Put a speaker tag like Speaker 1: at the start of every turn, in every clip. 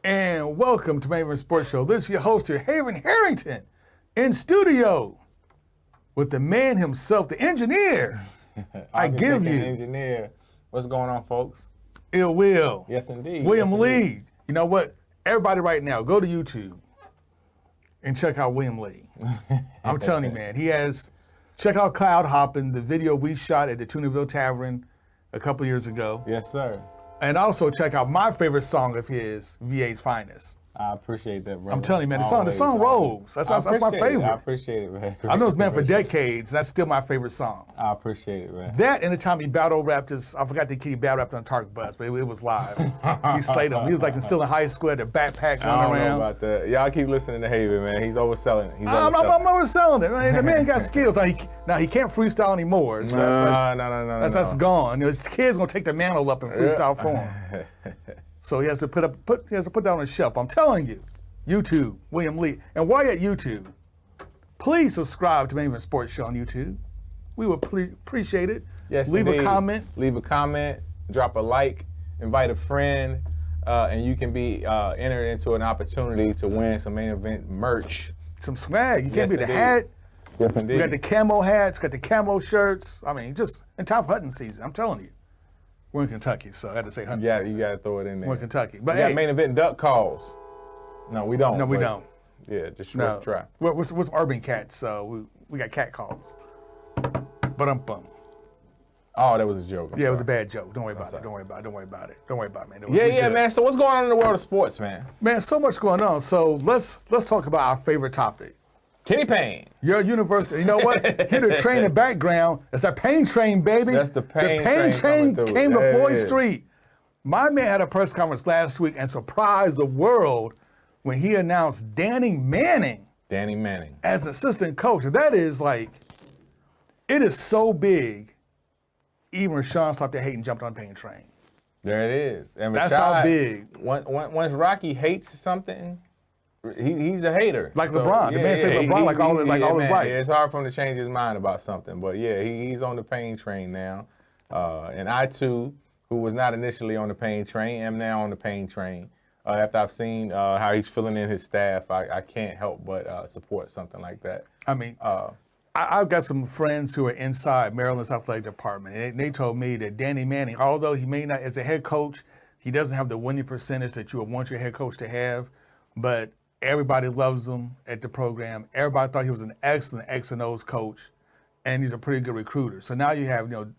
Speaker 1: And welcome to Maven Sports Show. This is your host here, Haven Harrington, in studio with the man himself, the engineer. I give you.
Speaker 2: Engineer. What's going on, folks?
Speaker 1: Ill Will.
Speaker 2: Yes, indeed.
Speaker 1: William
Speaker 2: yes,
Speaker 1: Lee.
Speaker 2: Indeed.
Speaker 1: You know what? Everybody right now, go to YouTube and check out William Lee. I'm telling you, man. Check out Cloud Hopping, the video we shot at the Tunaville Tavern a couple years ago.
Speaker 2: Yes, sir.
Speaker 1: And also check out my favorite song of his, VA's Finest.
Speaker 2: I appreciate that, brother.
Speaker 1: I'm telling you, man, the song rolls. That's my favorite.
Speaker 2: I appreciate it, man.
Speaker 1: I know this man for decades. That's still my favorite song.
Speaker 2: I appreciate it, man.
Speaker 1: That and the time he battle rapped I forgot the kid he battle rapped on Target Bus, but it was live. He slayed him. He was like still in high school, had a backpack running around.
Speaker 2: I don't know about that. Y'all keep listening to Haven, man. He's overselling it.
Speaker 1: I'm overselling it. Man, the man got skills. Now he can't freestyle anymore. So
Speaker 2: No.
Speaker 1: That's gone. His kid's gonna take the mantle up and freestyle for him. So he has to put that on a shelf. I'm telling you. YouTube, William Lee. And while you're at YouTube, please subscribe to Maven Sports Show on YouTube. We would appreciate it.
Speaker 2: Yes,
Speaker 1: Leave
Speaker 2: indeed.
Speaker 1: a comment.
Speaker 2: Leave a comment, drop a like, invite a friend, and you can be entered into an opportunity to win some main event merch.
Speaker 1: Some swag. You can't
Speaker 2: Yes,
Speaker 1: be the
Speaker 2: indeed.
Speaker 1: hat.
Speaker 2: Yes, indeed.
Speaker 1: We got the camo hats, got the camo shirts. I mean, just in time for hunting season. I'm telling you. We're in Kentucky, so I had to say hunting season.
Speaker 2: You got to throw it in there.
Speaker 1: We're in Kentucky. But
Speaker 2: We got
Speaker 1: hey,
Speaker 2: main event duck calls. No, we don't.
Speaker 1: no, we don't.
Speaker 2: Yeah, just
Speaker 1: No.
Speaker 2: try.
Speaker 1: We're urban cats, so we got cat calls. But
Speaker 2: Oh, that was a joke. I'm
Speaker 1: yeah, it was a
Speaker 2: sorry.
Speaker 1: bad joke. Don't worry about it.
Speaker 2: sorry.
Speaker 1: Don't worry about it. Don't worry about it. Don't worry about it, man.
Speaker 2: Yeah, man. So what's going on in the world of sports, man?
Speaker 1: Man, so much going on. So let's talk about our favorite topic.
Speaker 2: Kenny Payne.
Speaker 1: Your university. You know what? Hear the train in the background. It's that pain train, baby.
Speaker 2: That's the pain
Speaker 1: train
Speaker 2: coming through.
Speaker 1: came to
Speaker 2: Yeah,
Speaker 1: Floyd
Speaker 2: yeah.
Speaker 1: Street. My man had a press conference last week and surprised the world when he announced Danny Manning as assistant coach. That is like, it is so big. Even Rashawn stopped the hate and jumped on the pain train.
Speaker 2: There it is. And
Speaker 1: That's
Speaker 2: Rashad,
Speaker 1: how big.
Speaker 2: Once Rocky hates something, he's a hater.
Speaker 1: Like LeBron. The man said LeBron all his life.
Speaker 2: Yeah, it's hard for him to change his mind about something. But yeah, he's on the pain train now. And I too, who was not initially on the pain train, am now on the pain train. After I've seen how he's filling in his staff, I can't help but support something like that.
Speaker 1: I mean, I've got some friends who are inside Maryland's athletic department, and they told me that Danny Manning, although he may not, as a head coach, he doesn't have the winning percentage that you would want your head coach to have, but everybody loves him at the program. Everybody thought he was an excellent X and O's coach, and he's a pretty good recruiter. So now you have, you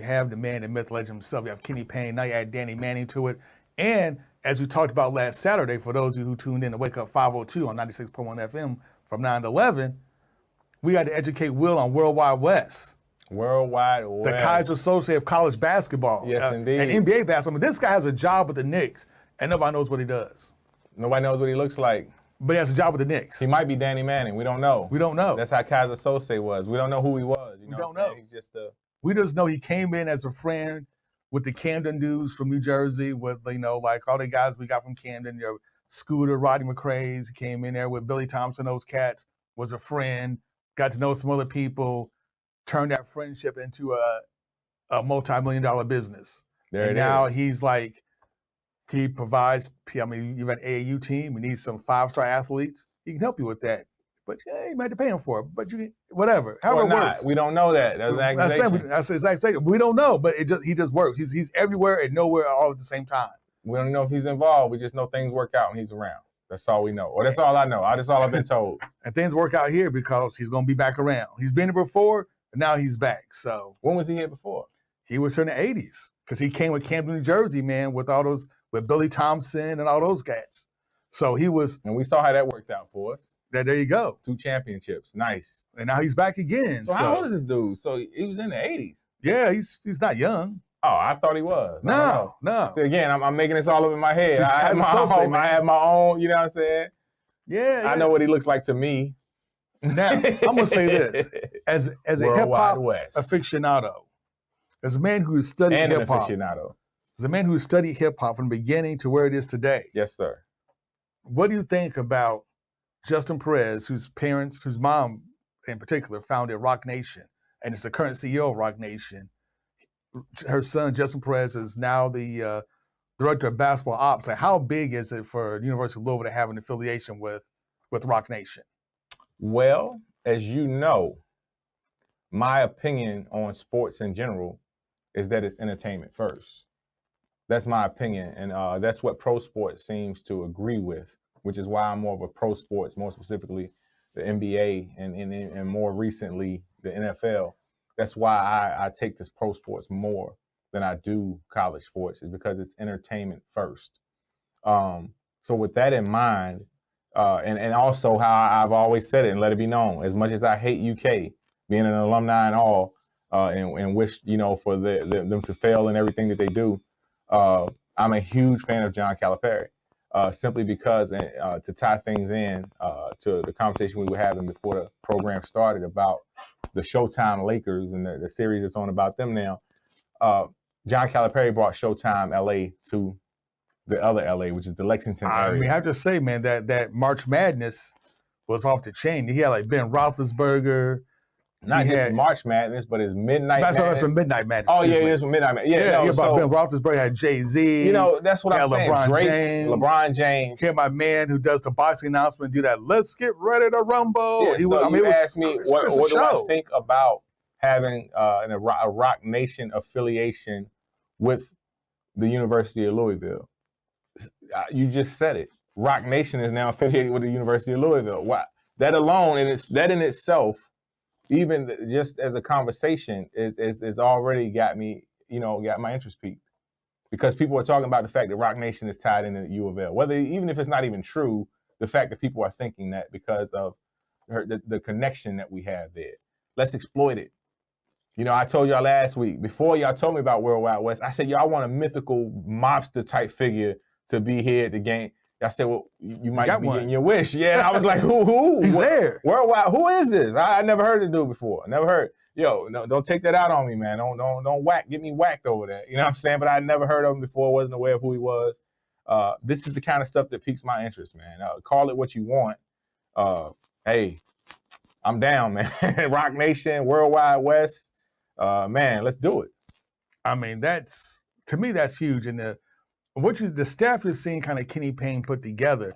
Speaker 1: have the man, the myth, legend himself. You have Kenny Payne. Now you add Danny Manning to it. And as we talked about last Saturday, for those of you who tuned in to Wake Up 502 on 96.1 FM from 9 to 11, we got to educate Will on Worldwide West.
Speaker 2: Worldwide West.
Speaker 1: The Kaiser Associate of College Basketball.
Speaker 2: Yes, indeed.
Speaker 1: And NBA basketball. This guy has a job with the Knicks, and nobody knows what he does.
Speaker 2: Nobody knows what he looks like.
Speaker 1: But he has a job with the Knicks.
Speaker 2: He might be Danny Manning. We don't know.
Speaker 1: We don't know.
Speaker 2: That's how Kaiser Sose was. We don't know who he was.
Speaker 1: We don't know.
Speaker 2: He's just a...
Speaker 1: We just know he came in as a friend with the Camden dudes from New Jersey, with, like all the guys we got from Camden, Scooter, Roddy McCrae's. He came in there with Billy Thompson, those cats, was a friend, got to know some other people, turned that friendship into a multi-million-dollar business. Now he's like, he provides, you've got an AAU team, we need some five-star athletes. He can help you with that. But yeah, you might have to pay him for it. But whatever. However it works.
Speaker 2: We don't know that. That's an accusation.
Speaker 1: That's exactly. We don't know, but he just works. He's everywhere and nowhere all at the same time.
Speaker 2: We don't know if he's involved. We just know things work out when he's around. That's all we know. Or that's all I know. That's all I've been told.
Speaker 1: And things work out here because he's going to be back around. He's been here before, and now he's back. So
Speaker 2: when was he here before?
Speaker 1: He was here in the 80s because he came with Camden, New Jersey, man, with Billy Thompson and all those cats. So he was.
Speaker 2: And we saw how that worked out for us.
Speaker 1: There you go.
Speaker 2: 2 championships. Nice.
Speaker 1: And now he's back again.
Speaker 2: So how old is this dude? So he was in the 80s.
Speaker 1: Yeah, he's not young.
Speaker 2: Oh, I thought he was.
Speaker 1: No.
Speaker 2: See, again, I'm making this all up in my head. I have my own, you know what I'm saying?
Speaker 1: Yeah.
Speaker 2: I know what he looks like to me.
Speaker 1: Now, I'm going to say this. As a hip-hop aficionado, as a man who has studied hip-hop. As a man who studied hip-hop from the beginning to where it is today.
Speaker 2: Yes, sir.
Speaker 1: What do you think about Justin Perez, whose mom in particular founded Rock Nation, and is the current CEO of Rock Nation? Her son, Justin Perez, is now the director of basketball ops, like how big is it for University of Louisville to have an affiliation with Rock Nation?
Speaker 2: Well, as you know, my opinion on sports in general is that it's entertainment first. That's my opinion, and that's what pro sports seems to agree with, which is why I'm more of a pro sports, more specifically the NBA and more recently the NFL. That's why I take this pro sports more than I do college sports, is because it's entertainment first. So with that in mind, and also how I've always said it and let it be known, as much as I hate UK, being an alumni and all, and wish, for them to fail in everything that they do, I'm a huge fan of John Calipari, simply because, to tie things in to the conversation we were having before the program started about the Showtime Lakers and the series that's on about them now, John Calipari brought Showtime LA to the other LA, which is the Lexington area.
Speaker 1: I mean, I have to say, man, that March Madness was off the chain. He had like Ben Roethlisberger.
Speaker 2: Not just March Madness, but it's Midnight Madness.
Speaker 1: That's a Midnight Madness.
Speaker 2: Oh, yeah, it's Midnight Madness. Yeah,
Speaker 1: so Ben Roethlisberger had Jay-Z.
Speaker 2: That's what I'm saying. LeBron James.
Speaker 1: He had my man who does the boxing announcement do that, let's get ready to rumble.
Speaker 2: Yeah, you asked me, what do I think about having a Rock Nation affiliation with the University of Louisville? You just said it. Rock Nation is now affiliated with the University of Louisville. Why? That alone, that in itself, even just as a conversation, is already got me, got my interest peaked, because people are talking about the fact that Rock Nation is tied into U of L. Even if it's not even true, the fact that people are thinking that because of the connection that we have there. Let's exploit it. I told y'all last week, before y'all told me about World Wide West, I said, y'all want a mythical mobster type figure to be here at the game. I said, well, you might be getting your wish. Yeah, and I was like, who?
Speaker 1: He's there.
Speaker 2: Worldwide, who is this? I never heard the dude before. Never heard. Yo, no, don't take that out on me, man. Don't get me whacked over that. You know what I'm saying? But I never heard of him before, wasn't aware of who he was. This is the kind of stuff that piques my interest, man. Call it what you want. Hey, I'm down, man. Rock Nation, World Wide West. Man, let's do it.
Speaker 1: I mean, to me, that's huge. And the staff you're seeing kind of Kenny Payne put together,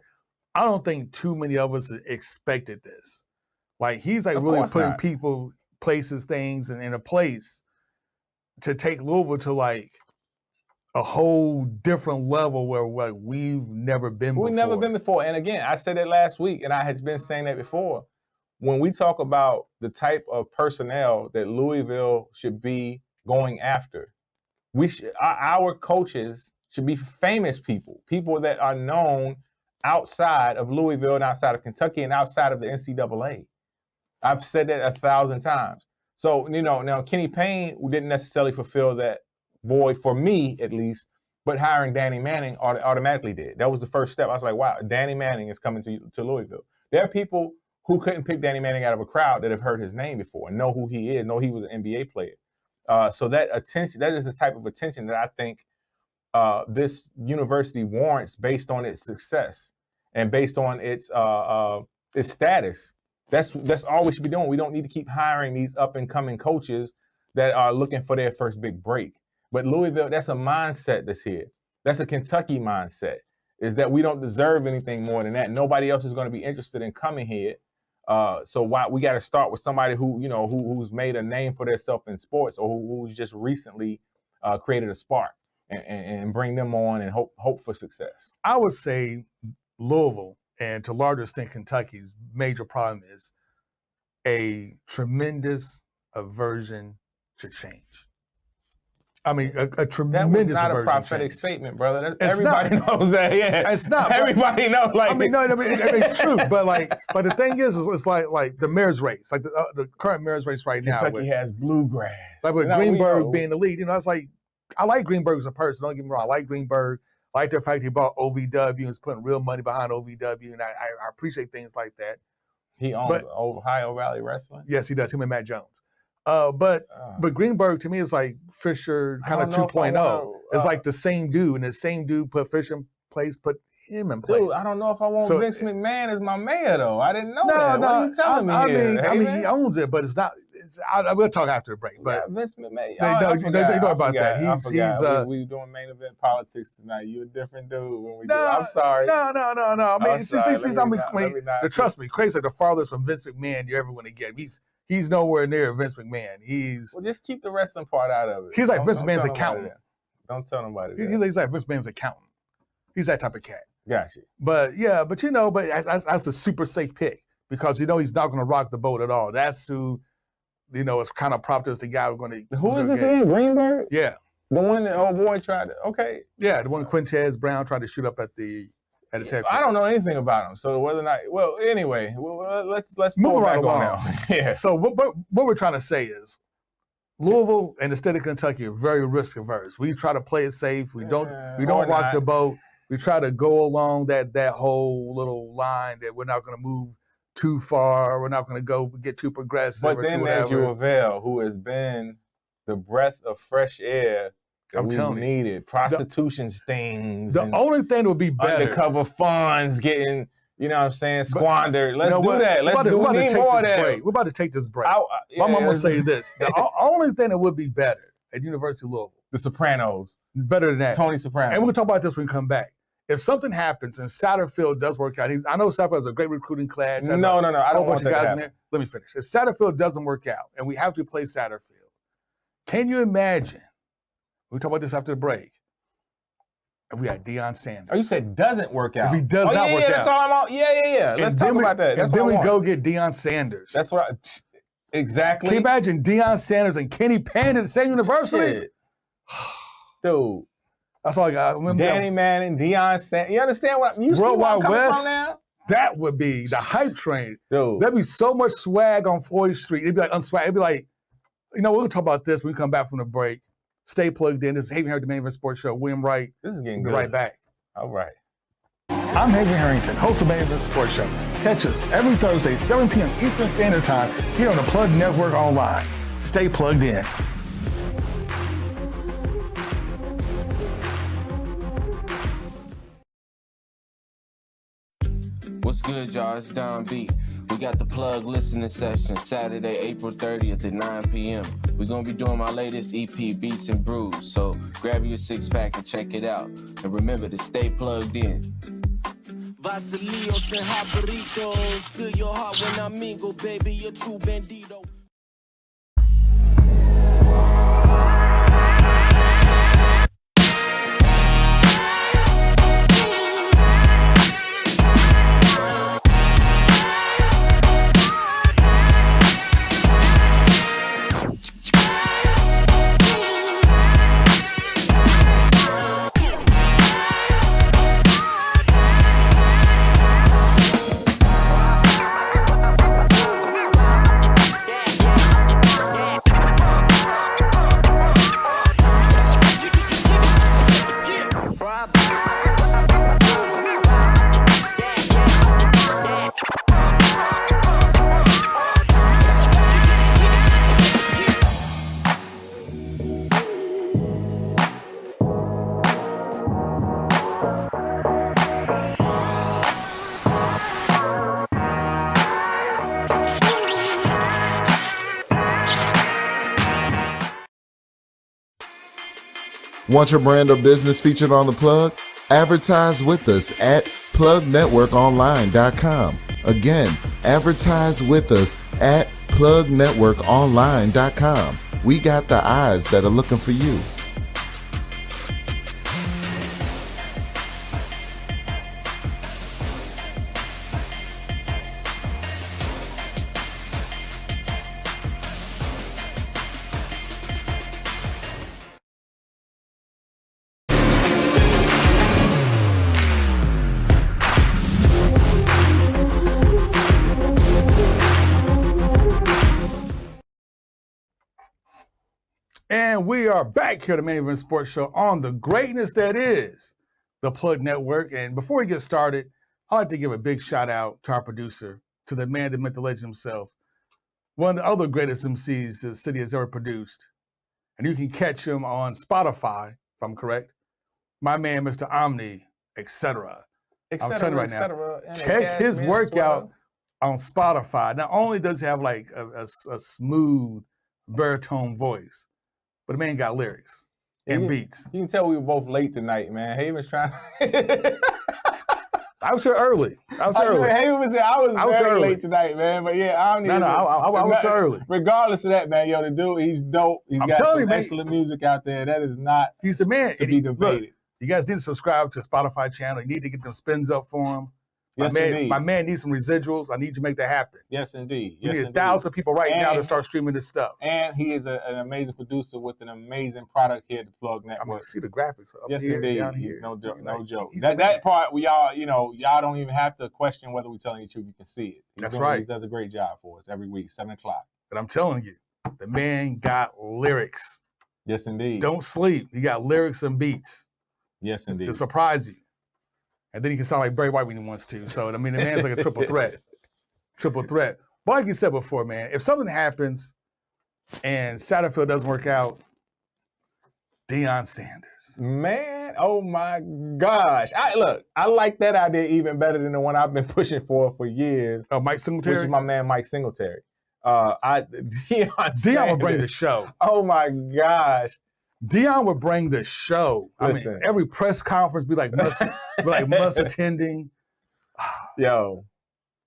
Speaker 1: I don't think too many of us expected this. Like, he's like really putting people, places, things in a place to take Louisville to like a whole different level where like we've never been before.
Speaker 2: We've never been before. And again, I said that last week, and I had been saying that before. When we talk about the type of personnel that Louisville should be going after, our coaches should be famous people that are known outside of Louisville and outside of Kentucky and outside of the NCAA. I've said that 1,000 times. So, now Kenny Payne didn't necessarily fulfill that void, for me at least, but hiring Danny Manning automatically did. That was the first step. I was like, wow, Danny Manning is coming to Louisville. There are people who couldn't pick Danny Manning out of a crowd that have heard his name before and know who he is, know he was an NBA player. So that attention, that is the type of attention that I think this university warrants based on its success and based on its status. That's all we should be doing. We don't need to keep hiring these up and coming coaches that are looking for their first big break. But Louisville, that's a mindset that's here. That's a Kentucky mindset, is that we don't deserve anything more than that. Nobody else is going to be interested in coming here. So why we got to start with somebody who's made a name for themselves in sports, or who's just recently created a spark, and bring them on and hope for success.
Speaker 1: I would say Louisville, and to a larger extent Kentucky's major problem is a tremendous aversion to change. I mean, a tremendous.
Speaker 2: That was not a prophetic statement, brother. Everybody knows that. Yeah,
Speaker 1: it's not.
Speaker 2: Everybody knows. Like,
Speaker 1: I mean, no, it's true. But the thing is it's like the mayor's race, like the current mayor's race right now.
Speaker 2: Kentucky has bluegrass.
Speaker 1: Like with Greenberg being the lead, it's like, I like Greenberg as a person. Don't get me wrong. I like Greenberg. I like the fact he bought OVW and is putting real money behind OVW, and I appreciate things like that.
Speaker 2: He owns Ohio Valley Wrestling.
Speaker 1: Yes, he does. Him and Matt Jones. But Greenberg to me is like Fisher kind of 2.0. It's like the same dude, and the same dude put Fisher in place, put him in place.
Speaker 2: Dude, I don't know if I want Vince McMahon as my mayor though. I didn't know that. What are you telling me here?
Speaker 1: I mean, he owns it, but it's not. we'll talk after the break. But
Speaker 2: yeah, Vince McMahon.
Speaker 1: they know about that.
Speaker 2: I
Speaker 1: He's
Speaker 2: we doing main event politics tonight. You a different dude when we do.
Speaker 1: no,
Speaker 2: I'm sorry.
Speaker 1: No. I mean, trust
Speaker 2: me.
Speaker 1: me, Craig's like the farthest from Vince McMahon you're ever going to get. He's nowhere near Vince McMahon.
Speaker 2: Well, just keep the wrestling part out of it.
Speaker 1: He's like Vince McMahon's accountant.
Speaker 2: Don't tell nobody that.
Speaker 1: He's like Vince McMahon's accountant. He's that type of cat.
Speaker 2: Gotcha.
Speaker 1: But that's a super safe pick because he's not going to rock the boat at all. That's who, is kind of propped as the guy we're going to.
Speaker 2: Who is this again? Greenberg?
Speaker 1: Yeah.
Speaker 2: The one that old boy tried to. Okay.
Speaker 1: Yeah, the one Quintez Brown tried to shoot up at his headquarters.
Speaker 2: I don't know anything about him, so whether or not. Well, anyway, let's
Speaker 1: move right along
Speaker 2: now. Yeah.
Speaker 1: So what we're trying to say is, Louisville and the state of Kentucky are very risk averse. We try to play it safe. We don't rock the boat. We try to go along that whole little line that we're not going to move too far. We're not going to get too progressive.
Speaker 2: But then there's Uvell, who has been the breath of fresh air that we needed. Prostitution stings.
Speaker 1: The only thing that would be better.
Speaker 2: Undercover funds getting, squandered. Let's do that. We need more of that.
Speaker 1: We're about to take this break. I'm going to say this. The only thing that would be better at University of Louisville.
Speaker 2: The Sopranos.
Speaker 1: Better than that.
Speaker 2: Tony Soprano.
Speaker 1: And we'll talk about this when we come back. If something happens and Satterfield does work out, I know Satterfield has a great recruiting class.
Speaker 2: No. I don't want that to happen.
Speaker 1: Let me finish. If Satterfield doesn't work out and we have to play Satterfield, can you imagine? We'll talk about this after the break. If we had Deion Sanders.
Speaker 2: Oh, you said doesn't work out.
Speaker 1: If he does not work out.
Speaker 2: That's all I'm on. Yeah. Let's talk about that. That's
Speaker 1: and then we go get Deion Sanders.
Speaker 2: That's what exactly.
Speaker 1: Can you imagine Deion Sanders and Kenny Payne at the same university?
Speaker 2: Shit. Dude.
Speaker 1: That's all I got.
Speaker 2: Danny Manning, Deion Sanders. You understand what you see where I'm coming from now?
Speaker 1: That would be the hype train.
Speaker 2: Dude.
Speaker 1: There'd be so much swag on Floyd Street. It'd be like unswag. It'd be like, we'll talk about this when we come back from the break. Stay plugged in. This is Haven Harrington, Main Event Sports Show. William Wright.
Speaker 2: This is getting
Speaker 1: good.
Speaker 2: Be
Speaker 1: right back.
Speaker 2: All right.
Speaker 1: I'm Haven Harrington, host of Main Event Sports Show. Catch us every Thursday, 7 p.m. Eastern Standard Time here on the Plug Network Online. Stay plugged in.
Speaker 3: What's good, y'all? It's Don B. We got the Plug listening session Saturday, April 30th at 9 p.m. We're going to be doing my latest EP, Beats and Brews. So grab your six-pack and check it out. And remember to stay plugged in. Vasilios and Habaritos. Feel your heart when I mingle, baby. You're true bandito.
Speaker 4: Want your brand or business featured on the Plug? Advertise with us at plugnetworkonline.com. Again, advertise with us at plugnetworkonline.com. We got the eyes that are looking for you.
Speaker 1: And we are back here at the Main Event Sports Show on the greatness that is the Plug Network. And before we get started, I'd like to give a big shout out to our producer, to the man that meant the legend himself, one of the other greatest MCs the city has ever produced. And you can catch him on Spotify, if I'm correct. My man, Mr. Omni, etc. I'm telling you right now, check his workout on Spotify, not only does he have like a smooth baritone voice, but the man got lyrics and beats.
Speaker 2: You can tell we were both late tonight, man. Haven's trying.
Speaker 1: I was here early. I was early.
Speaker 2: Haven was here. I was very
Speaker 1: early.
Speaker 2: late tonight, man. But yeah, I don't need.
Speaker 1: I was early.
Speaker 2: Regardless of that, man, yo, the dude, he's dope. He's got some excellent music out there. That is not.
Speaker 1: He's the man
Speaker 2: to be debated.
Speaker 1: Look, you guys need to subscribe to Spotify channel. You need to get them spins up for him.
Speaker 2: Yes, indeed.
Speaker 1: My man needs some residuals. I need you to make that happen.
Speaker 2: Yes, indeed.
Speaker 1: We need 1,000 people now to start streaming this stuff.
Speaker 2: And he is an amazing producer with an amazing product here at the Plug Network.
Speaker 1: I mean, see the graphics up
Speaker 2: yes,
Speaker 1: here,
Speaker 2: indeed.
Speaker 1: down here.
Speaker 2: He's no joke. That part, y'all don't even have to question whether we're telling you the truth. You can see it.
Speaker 1: That's right.
Speaker 2: He does a great job for us every week, 7 o'clock.
Speaker 1: But I'm telling you, the man got lyrics.
Speaker 2: Yes, indeed.
Speaker 1: Don't sleep. He got lyrics and beats.
Speaker 2: Yes, indeed.
Speaker 1: To surprise you. And then he can sound like Barry White when he wants to. So, I mean, the man's like a triple threat. Triple threat. But like you said before, man, if something happens and Satterfield doesn't work out, Deion Sanders.
Speaker 2: Man, oh my gosh. I like that idea even better than the one I've been pushing for years.
Speaker 1: Oh, Mike Singletary?
Speaker 2: Which is my man, Mike Singletary.
Speaker 1: Deion will bring the show.
Speaker 2: Oh my gosh.
Speaker 1: Deion would bring the show.
Speaker 2: Listen.
Speaker 1: I mean, every press conference be like must attending.
Speaker 2: Yo.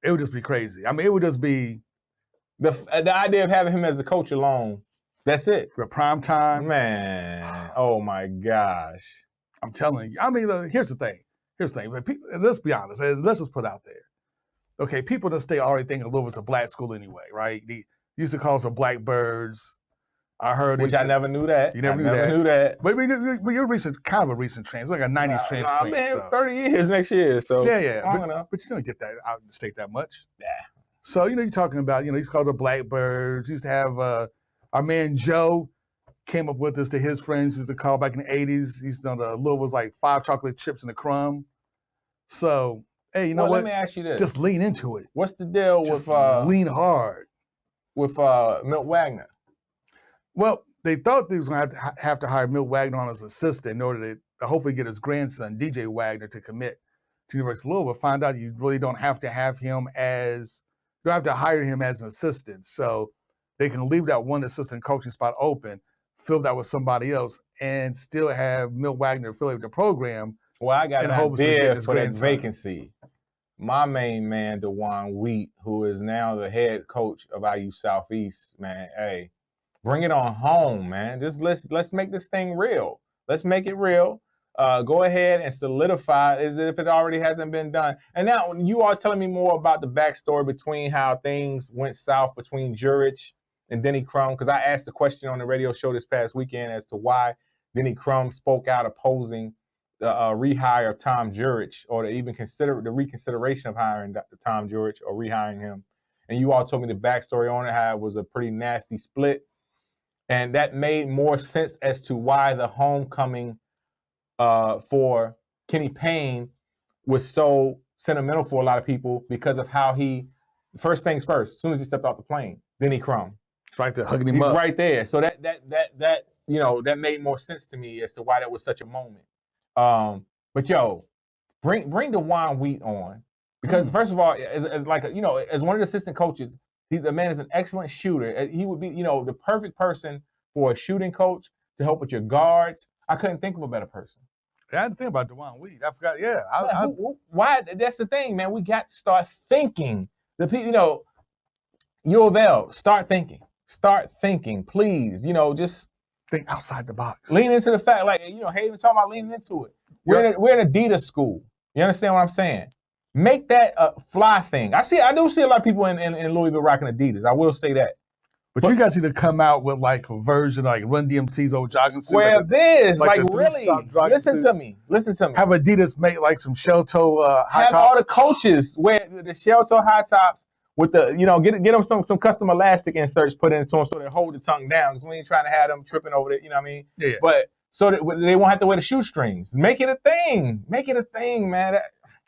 Speaker 1: It would just be crazy. I mean, it would just be
Speaker 2: the idea of having him as the coach alone. That's it.
Speaker 1: For prime time.
Speaker 2: Man. Oh my gosh.
Speaker 1: I'm telling you. I mean, here's the thing. Let's be honest. Let's just put it out there. Okay, people just stay already thinking Louisville's a black school anyway, right? They used to call us the Blackbirds. I heard,
Speaker 2: which I never knew that.
Speaker 1: You never knew that. But you're kind of a recent trans, like a '90s transplant.
Speaker 2: I've been here 30 years next year, so
Speaker 1: yeah. But you don't get that out of the state that much.
Speaker 2: Yeah.
Speaker 1: So you're talking about he's called the Blackbirds. Used to have our man Joe came up with this to his friends. Used to call back in the '80s. He's done the Louisville was like 5 chocolate chips and a crumb. So hey, you know what?
Speaker 2: Let me ask you this:
Speaker 1: just lean into it.
Speaker 2: What's the deal
Speaker 1: just
Speaker 2: with
Speaker 1: lean hard
Speaker 2: with Milt Wagner?
Speaker 1: Well, they thought they was going to have to hire Milt Wagner on as assistant in order to hopefully get his grandson, DJ Wagner, to commit to University of Louisville. Find out you really don't have to hire him as an assistant. So they can leave that one assistant coaching spot open, fill that with somebody else, and still have Milt Wagner affiliate with the program.
Speaker 2: Well, I got an idea for that vacancy. My main man, DeJuan Wheat, who is now the head coach of IU Southeast, man, hey, bring it on home, man. Just let's make this thing real. Let's make it real. Go ahead and solidify it as if it already hasn't been done. And now you are telling me more about the backstory between how things went south between Jurich and Denny Crum, because I asked the question on the radio show this past weekend as to why Denny Crum spoke out opposing the rehire of Tom Jurich, or to even consider the reconsideration of hiring Tom Jurich or rehiring him. And you all told me the backstory on it, how it was a pretty nasty split. And that made more sense as to why the homecoming for Kenny Payne was so sentimental for a lot of people, because of how first things first, as soon as he stepped off the plane, Denny Crum.
Speaker 1: It's right there, hugging him
Speaker 2: He's
Speaker 1: up.
Speaker 2: right there. So that made more sense to me as to why that was such a moment. But yo, bring DeJuan Wheat on, because first of all, as one of the assistant coaches, the man is an excellent shooter. He would be, the perfect person for a shooting coach to help with your guards. I couldn't think of a better person.
Speaker 1: I had to think about DeJuan Wheat. I forgot. Yeah.
Speaker 2: Why? That's the thing, man. We got to start thinking. The people, U of L, start thinking. Start thinking, please. Just
Speaker 1: think outside the box.
Speaker 2: Lean into the fact, Hayden talking about leaning into it. We're an Adidas school. You understand what I'm saying? Make that a fly thing. I do see a lot of people in Louisville rocking Adidas. I will say that.
Speaker 1: But you guys need to come out with like a version like Run DMC's old jogging suit.
Speaker 2: Where this, really, listen to me.
Speaker 1: Have Adidas make like some shell toe high tops.
Speaker 2: Have all the coaches wear the shell toe high tops with the, get them some custom elastic inserts put into them so they hold the tongue down, because we ain't trying to have them tripping over it. You know what I mean?
Speaker 1: Yeah.
Speaker 2: But so that they won't have to wear the shoestrings. Make it a thing. Make it a thing, man.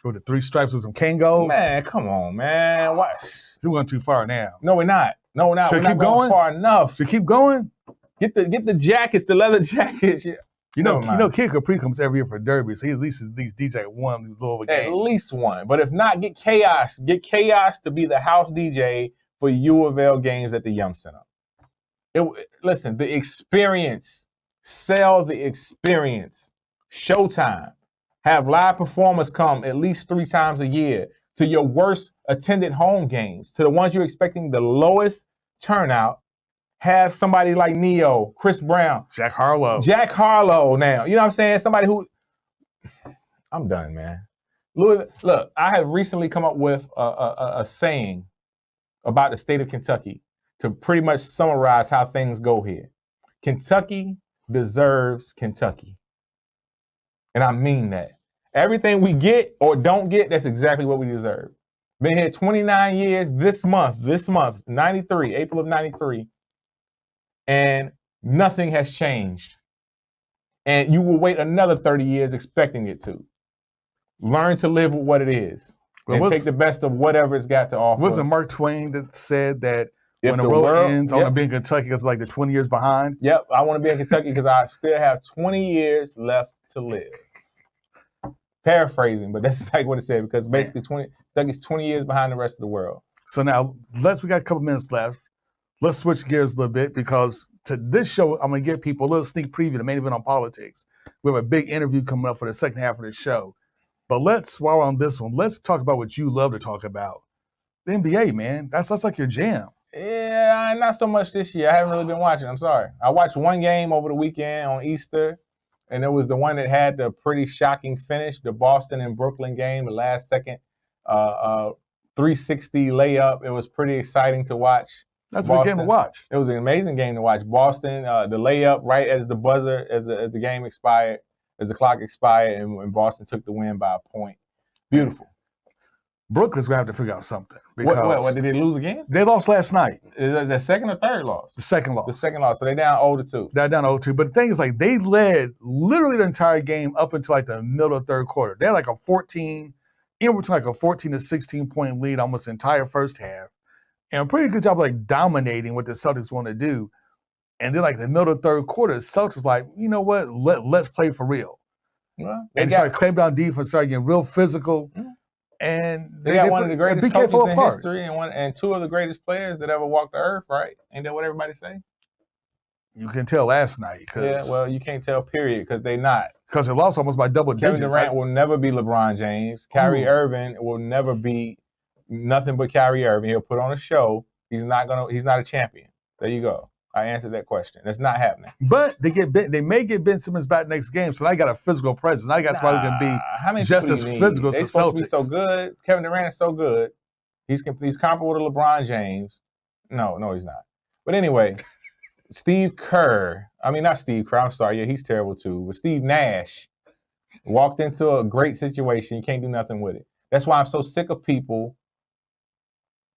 Speaker 1: With the 3 stripes with some Kangos.
Speaker 2: Man, come on, man. What?
Speaker 1: We're going too far now.
Speaker 2: No, we're not. No, we're not.
Speaker 1: Should
Speaker 2: we're
Speaker 1: keep
Speaker 2: not going far enough.
Speaker 1: Should keep going?
Speaker 2: Get the jackets, the leather jackets.
Speaker 1: Kid Capri comes every year for Derby, so he at least DJ one Louisville game.
Speaker 2: At least one. But if not, get Chaos. Get Chaos to be the house DJ for U of L games at the Yum Center. Listen, the experience. Sell the experience. Showtime. Have live performers come at least 3 times a year to your worst attended home games, to the ones you're expecting the lowest turnout. Have somebody like Neo, Chris Brown,
Speaker 1: Jack Harlow
Speaker 2: now. You know what I'm saying? Somebody who... I'm done, man. Look, I have recently come up with a saying about the state of Kentucky to pretty much summarize how things go here. Kentucky deserves Kentucky. And I mean that. Everything we get or don't get, that's exactly what we deserve. Been here 29 years this month, 93, April of 93. And nothing has changed. And you will wait another 30 years expecting it to. Learn to live with what it is. And take the best of whatever it's got to offer.
Speaker 1: Wasn't Mark Twain that said that when the world ends, I want to be in Kentucky because like the 20 years behind?
Speaker 2: Yep, I want to be in Kentucky because I still have 20 years left to live. Paraphrasing, but that's exactly what it said, because basically Kentucky's 20 years behind the rest of the world.
Speaker 1: So now, we got a couple minutes left. Let's switch gears a little bit, because to this show, I'm going to give people a little sneak preview, the main event on politics. We have a big interview coming up for the second half of the show. But while we're on this one, let's talk about what you love to talk about. The NBA, man. That's like your jam.
Speaker 2: Yeah, not so much this year. I haven't really been watching. I'm sorry. I watched one game over the weekend on Easter, and it was the one that had the pretty shocking finish, the Boston and Brooklyn game, the last second 360 layup. It was pretty exciting to watch.
Speaker 1: That's a good game to watch.
Speaker 2: It was an amazing game to watch. Boston, the layup right as the buzzer, as the game expired, as the clock expired, and Boston took the win by a point. Beautiful.
Speaker 1: Brooklyn's going to have to figure out something. Because
Speaker 2: what, did they lose again?
Speaker 1: They lost last night.
Speaker 2: Is that the second or third loss?
Speaker 1: The second loss.
Speaker 2: The second loss. So they're down 0-2.
Speaker 1: They're down 0-2. But the thing is, like, they led literally the entire game up until like the middle of the third quarter. They had like a 14 to 16 point lead almost the entire first half. And a pretty good job of like dominating what the Celtics want to do. And then like the middle of the third quarter, the Celtics was like, you know what? Let's play for real.
Speaker 2: Well,
Speaker 1: and started clamping down defense, started getting real physical.
Speaker 2: Mm-hmm.
Speaker 1: And
Speaker 2: they got one of the greatest coaches in history, and two of the greatest players that ever walked the earth, right? Ain't that what everybody say?
Speaker 1: You can tell last night.
Speaker 2: Yeah, well, you can't tell, period, because they not.
Speaker 1: Because they lost almost by double digits.
Speaker 2: Kevin Durant will never be LeBron James. Kyrie Irving will never be nothing but Kyrie Irving. He'll put on a show. He's not a champion. There you go. I answered that question. That's not happening.
Speaker 1: But they may get Ben Simmons back next game, so I got a physical presence. I got somebody who can be just as physical as the Celtics. They're
Speaker 2: supposed to be so good. Kevin Durant is so good. He's comparable to LeBron James. No, he's not. But anyway, Steve Kerr. I mean, not Steve Kerr. I'm sorry. Yeah, he's terrible too. But Steve Nash walked into a great situation. You can't do nothing with it. That's why I'm so sick of people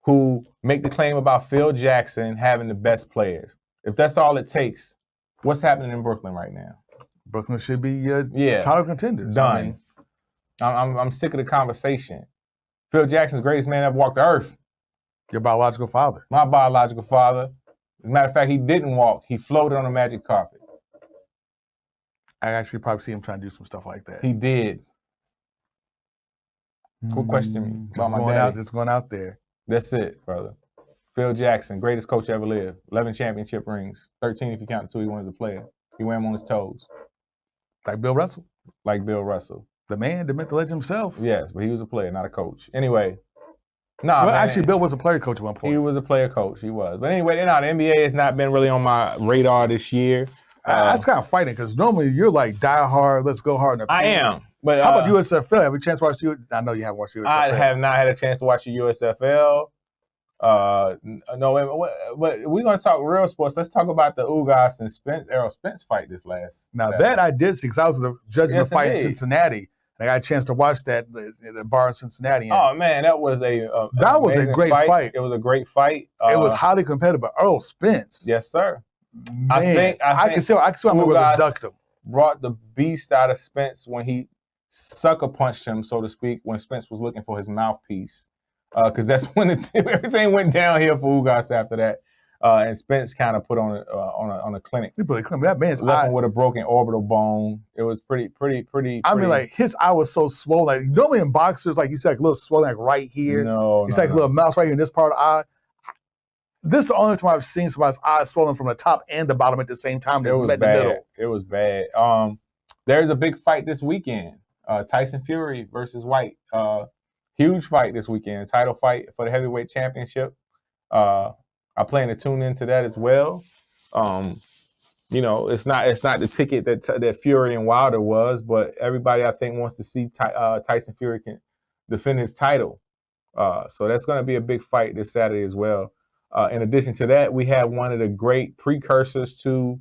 Speaker 2: who make the claim about Phil Jackson having the best players. If that's all it takes, what's happening in Brooklyn right now?
Speaker 1: Brooklyn should be title contenders.
Speaker 2: Done. I'm sick of the conversation. Phil Jackson's greatest man ever walked the earth.
Speaker 1: Your biological father.
Speaker 2: My biological father. As a matter of fact, he didn't walk. He floated on a magic carpet.
Speaker 1: I actually probably see him trying to do some stuff like that.
Speaker 2: He did. Quit questioning me about my daddy.
Speaker 1: Just going out there.
Speaker 2: That's it, brother. Phil Jackson, greatest coach ever lived. 11 championship rings. 13 if you count the 2 he won as a player. He wear them on his toes.
Speaker 1: Like Bill Russell.
Speaker 2: Like Bill Russell.
Speaker 1: The man, the myth, the legend himself.
Speaker 2: Yes, but he was a player, not a coach. Anyway. Actually,
Speaker 1: Bill was a player coach at one point.
Speaker 2: He was a player coach. He was. But anyway, the NBA has not been really on my radar this year.
Speaker 1: That's kind of fighting, because normally you're like, die hard, let's go hard. In the
Speaker 2: I am. But
Speaker 1: how about USFL? Have you a chance to watch you? I know you haven't watched USFL.
Speaker 2: I have not had a chance to watch the USFL. No, but we're going to talk real sports. Let's talk about the Ugas and Errol Spence fight this last.
Speaker 1: Now, that I did see, because I was judging the fight in Cincinnati. I got a chance to watch that at the bar in Cincinnati.
Speaker 2: Oh, man, that was a
Speaker 1: great fight.
Speaker 2: It was a great fight.
Speaker 1: It was highly competitive. But Errol Spence.
Speaker 2: Yes, sir.
Speaker 1: Man, I can see why Ugas ducked him.
Speaker 2: Brought the beast out of Spence when he sucker punched him, so to speak, when Spence was looking for his mouthpiece. Because that's when everything went downhill for Ugas after that. and Spence kind of put on a clinic.
Speaker 1: He put a clinic. That man's
Speaker 2: left
Speaker 1: eye.
Speaker 2: him with a broken orbital bone. It was pretty.
Speaker 1: I mean, like his eye was so swollen. Like normally in boxers, like you said, like a little swelling like right here. It's like a little mouse right here in this part of the eye. This is the only time I've seen somebody's eye swollen from the top and the bottom at the same time.
Speaker 2: It was
Speaker 1: bad.
Speaker 2: The middle. It was bad. There's a big fight this weekend. Tyson Fury versus White. Huge fight this weekend. Title fight for the heavyweight championship. I plan to tune into that as well. You know, it's not the ticket that Fury and Wilder was, but everybody I think wants to see Tyson Fury can defend his title. So that's going to be a big fight this Saturday as well. In addition to that, we have one of the great precursors to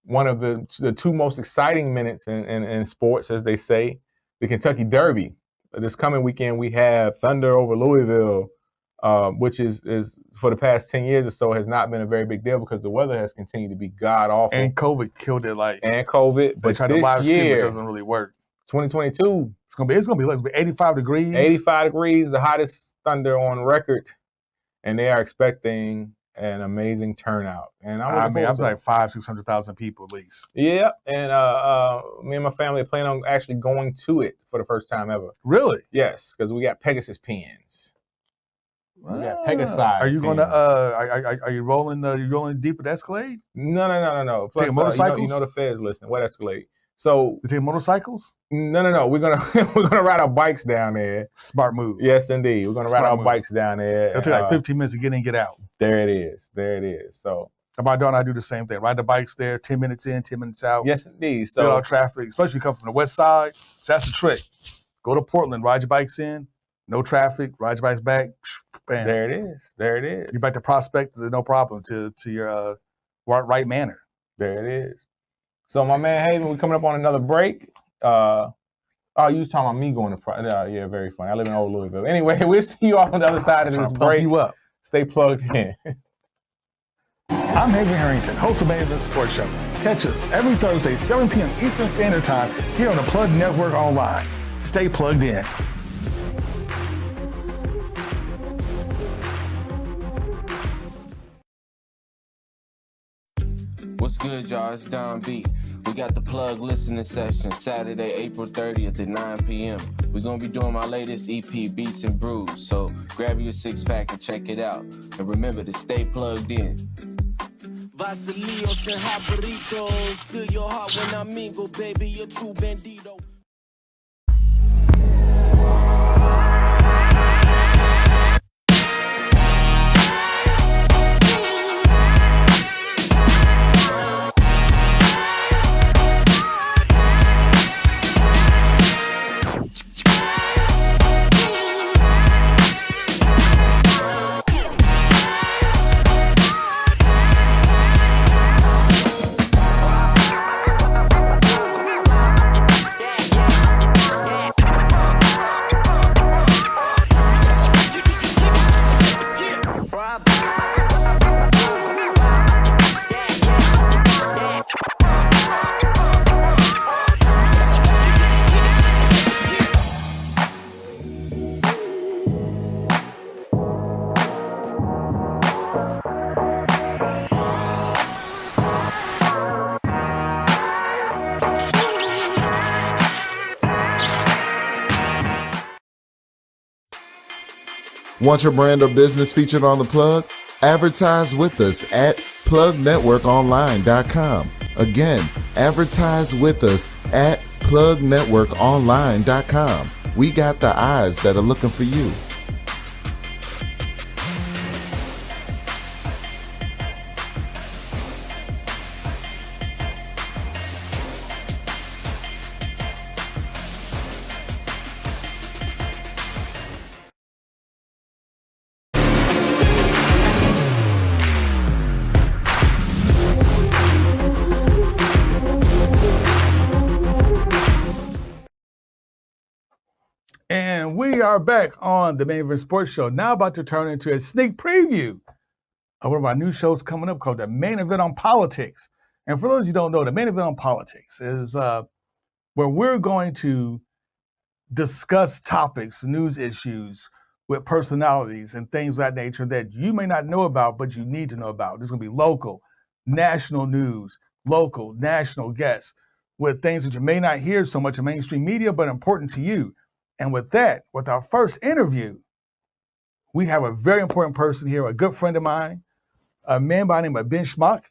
Speaker 2: one of the two most exciting minutes in sports, as they say, the Kentucky Derby. This coming weekend, we have Thunder over Louisville, which is for the past 10 years or so has not been a very big deal because the weather has continued to be god awful.
Speaker 1: And COVID killed it.
Speaker 2: But this year,
Speaker 1: which doesn't really work.
Speaker 2: 2022,
Speaker 1: it's gonna be like 85 degrees.
Speaker 2: 85 degrees, the hottest Thunder on record, and they are expecting an amazing turnout. And I'm
Speaker 1: like 500,000-600,000 people at least.
Speaker 2: Yeah, and me and my family are planning on actually going to it for the first time ever.
Speaker 1: Really?
Speaker 2: Yes, because we got Pegasus pins. We got Pegaside.
Speaker 1: Are you gonna? Are you rolling? You rolling deep with Escalade?
Speaker 2: No. Plus,
Speaker 1: motorcycles?
Speaker 2: You know the feds listening. What Escalade? So
Speaker 1: you take motorcycles?
Speaker 2: No. We're gonna ride our bikes down there.
Speaker 1: Smart move.
Speaker 2: Yes, indeed. We're gonna ride our bikes down there.
Speaker 1: It'll take like 15 minutes to get in, get out.
Speaker 2: There it is. So
Speaker 1: my daughter and I do the same thing. Ride the bikes there, 10 minutes in, 10 minutes out.
Speaker 2: Yes, indeed. So
Speaker 1: get all traffic, especially if you come from the west side. So that's the trick. Go to Portland, ride your bikes in, no traffic, ride your bikes back. Bam.
Speaker 2: There it is. You're
Speaker 1: back to Prospect, no problem, to your right manner.
Speaker 2: There it is. So my man Haven, we're coming up on another break. You was talking about me going to yeah, very funny. I live in Old Louisville. Anyway, we'll see you all on the other side of this break.
Speaker 1: You up.
Speaker 2: Stay plugged in.
Speaker 1: I'm Haven Harrington, host of Main Event Sports Show. Catch us every Thursday, 7 p.m. Eastern Standard Time here on the Plug Network Online. Stay plugged in.
Speaker 3: What's good, y'all? It's Don B. We got the Plug listening session Saturday, April 30th at 9 p.m. We're going to be doing my latest EP, Beats and Brews. So grab your 6-pack and check it out. And remember to stay plugged in. Vasilios and Habaritos, feel your heart when I mingle, baby, you're true bandito.
Speaker 4: Want your brand or business featured on the Plug? Advertise with us at plugnetworkonline.com. Again, advertise with us at plugnetworkonline.com. We got the eyes that are looking for you.
Speaker 1: And we are back on the Main Event Sports Show, now about to turn into a sneak preview of one of our new shows coming up called The Main Event on Politics. And for those who don't know, The Main Event on Politics is where we're going to discuss topics, news issues with personalities and things of that nature that you may not know about, but you need to know about. There's going to be local, national news, local, national guests with things that you may not hear so much in mainstream media, but important to you. And with that, with our first interview, we have a very important person here, a good friend of mine, a man by the name of Ben Schmuck,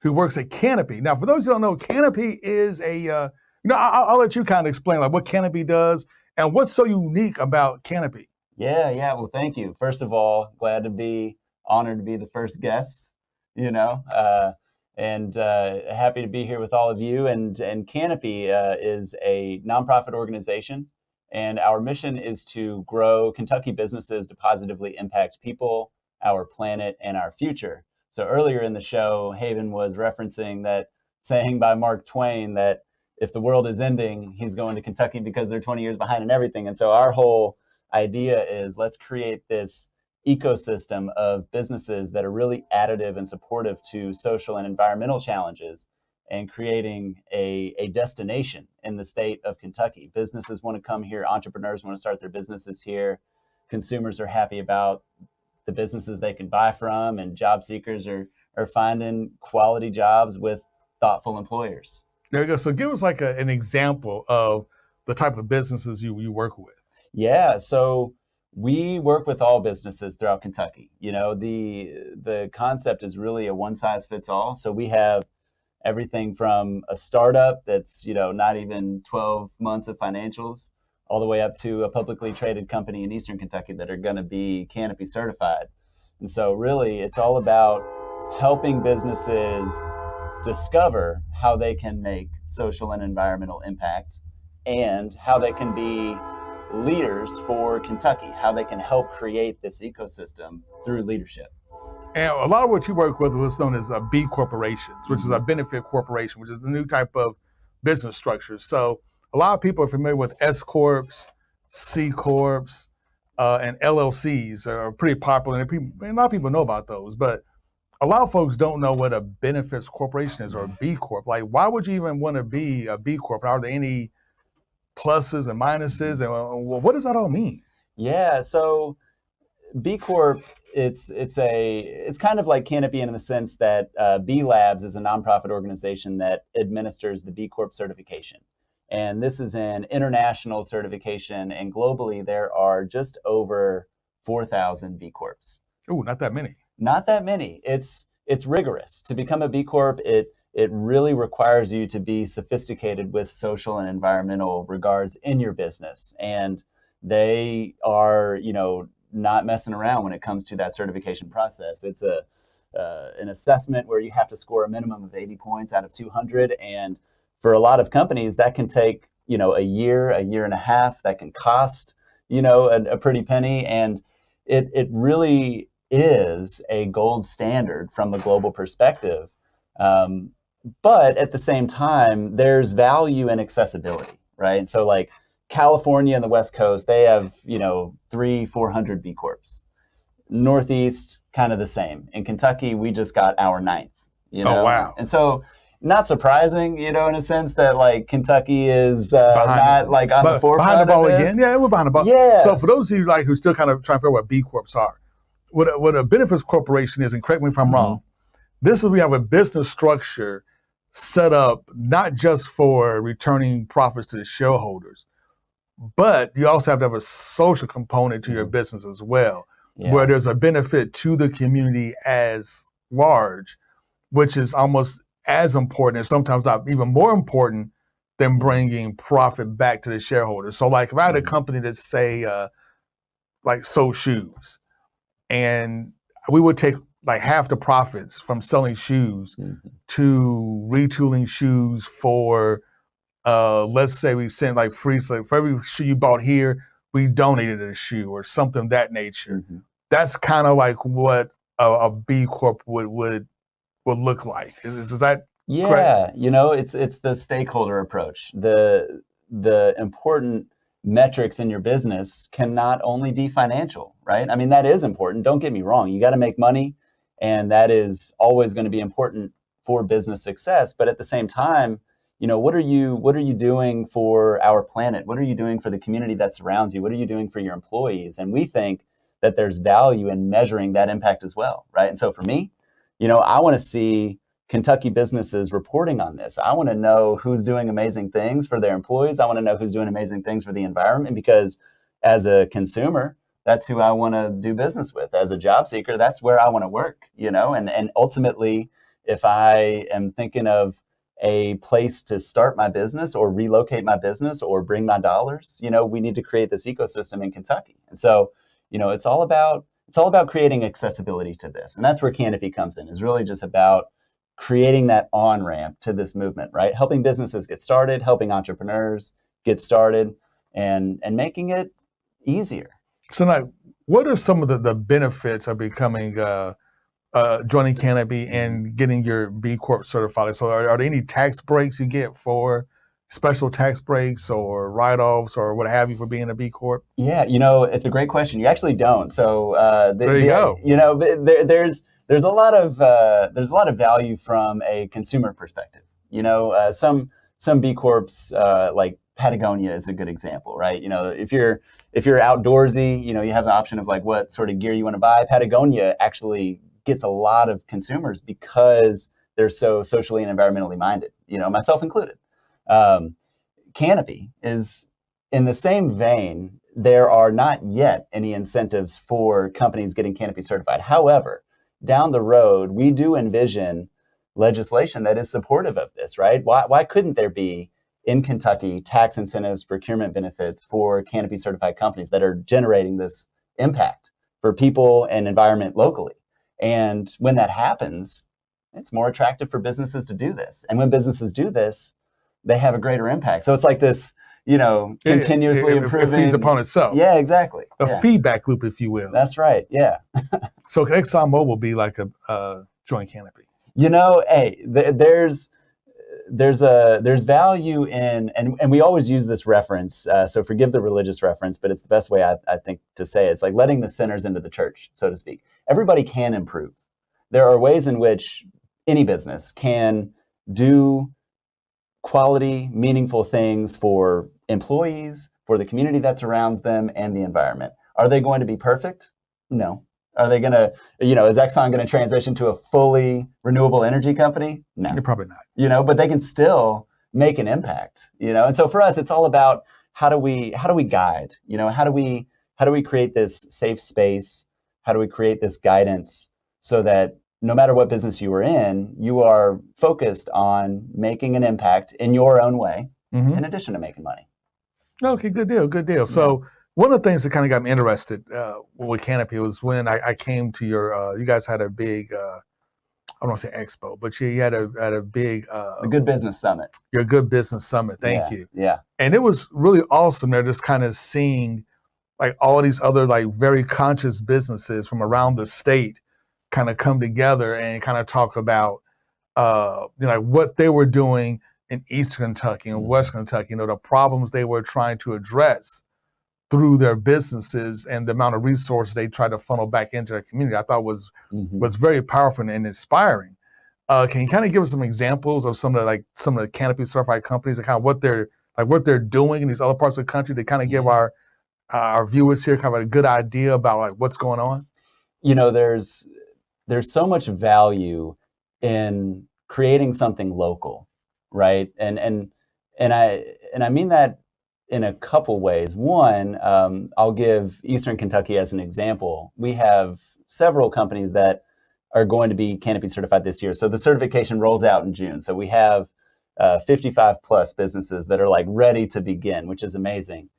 Speaker 1: who works at Canopy. Now, for those who don't know, Canopy is I'll let you kind of explain like what Canopy does and what's so unique about Canopy.
Speaker 5: Yeah. Well, thank you. First of all, honored to be the first guest, and happy to be here with all of you. And Canopy is a nonprofit organization, and our mission is to grow Kentucky businesses to positively impact people, our planet, and our future. So earlier in the show, Haven was referencing that saying by Mark Twain that if the world is ending, he's going to Kentucky because they're 20 years behind and everything. And so our whole idea is let's create this ecosystem of businesses that are really additive and supportive to social and environmental challenges, and creating a destination in the state of Kentucky. Businesses want to come here, entrepreneurs want to start their businesses here, consumers are happy about the businesses they can buy from, and job seekers are finding quality jobs with thoughtful employers.
Speaker 1: There you go. So give us like an example of the type of businesses you work with.
Speaker 5: Yeah, so we work with all businesses throughout Kentucky. The concept is really a one size fits all. So we have everything from a startup that's, not even 12 months of financials, all the way up to a publicly traded company in Eastern Kentucky that are going to be Canopy certified. And so really it's all about helping businesses discover how they can make social and environmental impact, and how they can be leaders for Kentucky, how they can help create this ecosystem through leadership.
Speaker 1: And a lot of what you work with what's known as B corporations, which is a benefit corporation, which is the new type of business structure. So a lot of people are familiar with S corps, C corps, and LLCs are pretty popular, and a lot of people know about those. But a lot of folks don't know what a benefits corporation is, or a B corp. Like, why would you even want to be a B corp? Are there any pluses and minuses, and what does that all mean?
Speaker 5: Yeah, so B Corp, it's kind of like Canopy in the sense that B Labs is a nonprofit organization that administers the B Corp certification. And this is an international certification, and globally there are just over 4,000 B Corps.
Speaker 1: Oh, not that many.
Speaker 5: Not that many. It's rigorous. To become a B Corp, it really requires you to be sophisticated with social and environmental regards in your business. And they are, not messing around when it comes to that certification process. It's an assessment where you have to score a minimum of 80 points out of 200. And for a lot of companies, that can take, a year and a half. That can cost, a pretty penny. And it really is a gold standard from a global perspective. But at the same time, there's value in accessibility, right? So like California and the West Coast, they have, 300-400 B Corps. Northeast, kind of the same. In Kentucky, we just got our 9th,
Speaker 1: Oh, wow.
Speaker 5: And so not surprising, in a sense that like Kentucky is not like on the forefront
Speaker 1: behind the ball
Speaker 5: of this.
Speaker 1: again. Yeah, we're behind the ball.
Speaker 5: Yeah.
Speaker 1: So for those of you who still kind of trying to figure out what B Corps are, what a benefits corporation is, and correct me if I'm wrong, this is we have a business structure set up not just for returning profits to the shareholders, but you also have to have a social component to your business as well, where there's a benefit to the community as large, which is almost as important, and sometimes not even more important, than bringing profit back to the shareholders. So like if I had a company that say like sold shoes, and we would take like half the profits from selling shoes to retooling shoes for, let's say we send like free, so for every shoe you bought here, we donated a shoe or something of that nature. That's kind of like what a B Corp would look like. Is that correct?
Speaker 5: It's the stakeholder approach. The important metrics in your business can not only be financial, right? I mean, that is important. Don't get me wrong. You got to make money, and that is always going to be important for business success. But at the same time, what are you doing for our planet? What are you doing for the community that surrounds you? What are you doing for your employees? And we think that there's value in measuring that impact as well, right? And so for me, I want to see Kentucky businesses reporting on this. I want to know who's doing amazing things for their employees. I want to know who's doing amazing things for the environment, because as a consumer, that's who I want to do business with. As a job seeker, that's where I want to work, and ultimately, if I am thinking of a place to start my business or relocate my business or bring my dollars, we need to create this ecosystem in Kentucky. And so, it's all about creating accessibility to this. And that's where Canopy comes in, is really just about creating that on-ramp to this movement, right? Helping businesses get started, helping entrepreneurs get started, and making it easier.
Speaker 1: So now, what are some of the benefits of becoming joining Canopy and getting your B Corp certified? So are there any tax breaks you get for special tax breaks or write-offs or what have you for being a B Corp?
Speaker 5: Yeah, it's a great question. You actually don't. So
Speaker 1: there you go.
Speaker 5: There's a lot of value from a consumer perspective. Some B Corps like Patagonia is a good example, right? If you're outdoorsy, you have the option of like what sort of gear you want to buy. Patagonia actually gets a lot of consumers because they're so socially and environmentally minded, myself included. Canopy is in the same vein. There are not yet any incentives for companies getting Canopy certified. However, down the road, we do envision legislation that is supportive of this, right? Why couldn't there be in Kentucky tax incentives, procurement benefits for Canopy certified companies that are generating this impact for people and environment locally? And when that happens, it's more attractive for businesses to do this. And when businesses do this, they have a greater impact. So it's like this, continuously improving.
Speaker 1: It feeds upon itself.
Speaker 5: Yeah, exactly.
Speaker 1: A feedback loop, if you will.
Speaker 5: That's right. Yeah.
Speaker 1: So can ExxonMobil be like a joint Canopy?
Speaker 5: Hey, there's value in, and we always use this reference, so forgive the religious reference, but it's the best way I think to say it. It's like letting the sinners into the church, so to speak. Everybody can improve. There are ways in which any business can do quality, meaningful things for employees, for the community that surrounds them, and the environment. Are they going to be perfect? No. Are they going to, is Exxon going to transition to a fully renewable energy company? No.
Speaker 1: You're probably not.
Speaker 5: But they can still make an impact, And so for us, it's all about how do we guide, how do we create this safe space? How do we create this guidance so that no matter what business you are in, you are focused on making an impact in your own way, in addition to making money.
Speaker 1: Okay, good deal, good deal. So one of the things that kind of got me interested with Canopy was when I came to your, you guys had a big, I don't want to say expo, but you had a big...
Speaker 5: the Good Business Summit.
Speaker 1: Your Good Business Summit, thank you.
Speaker 5: Yeah.
Speaker 1: And it was really awesome. They're just kind of seeing like all these other like very conscious businesses from around the state kind of come together and kind of talk about what they were doing in Eastern Kentucky and Western Kentucky, the problems they were trying to address through their businesses and the amount of resources they tried to funnel back into their community. I thought was very powerful and inspiring. Can you kind of give us some examples of some of the Canopy certified companies and kind of what they're doing in these other parts of the country to kind of give our viewers here kind of a good idea about like what's going on?
Speaker 5: There's so much value in creating something local, right? And I mean that in a couple ways. One, I'll give Eastern Kentucky as an example. We have several companies that are going to be Canopy certified this year. So the certification rolls out in June. So we have 55 plus businesses that are like ready to begin, which is amazing.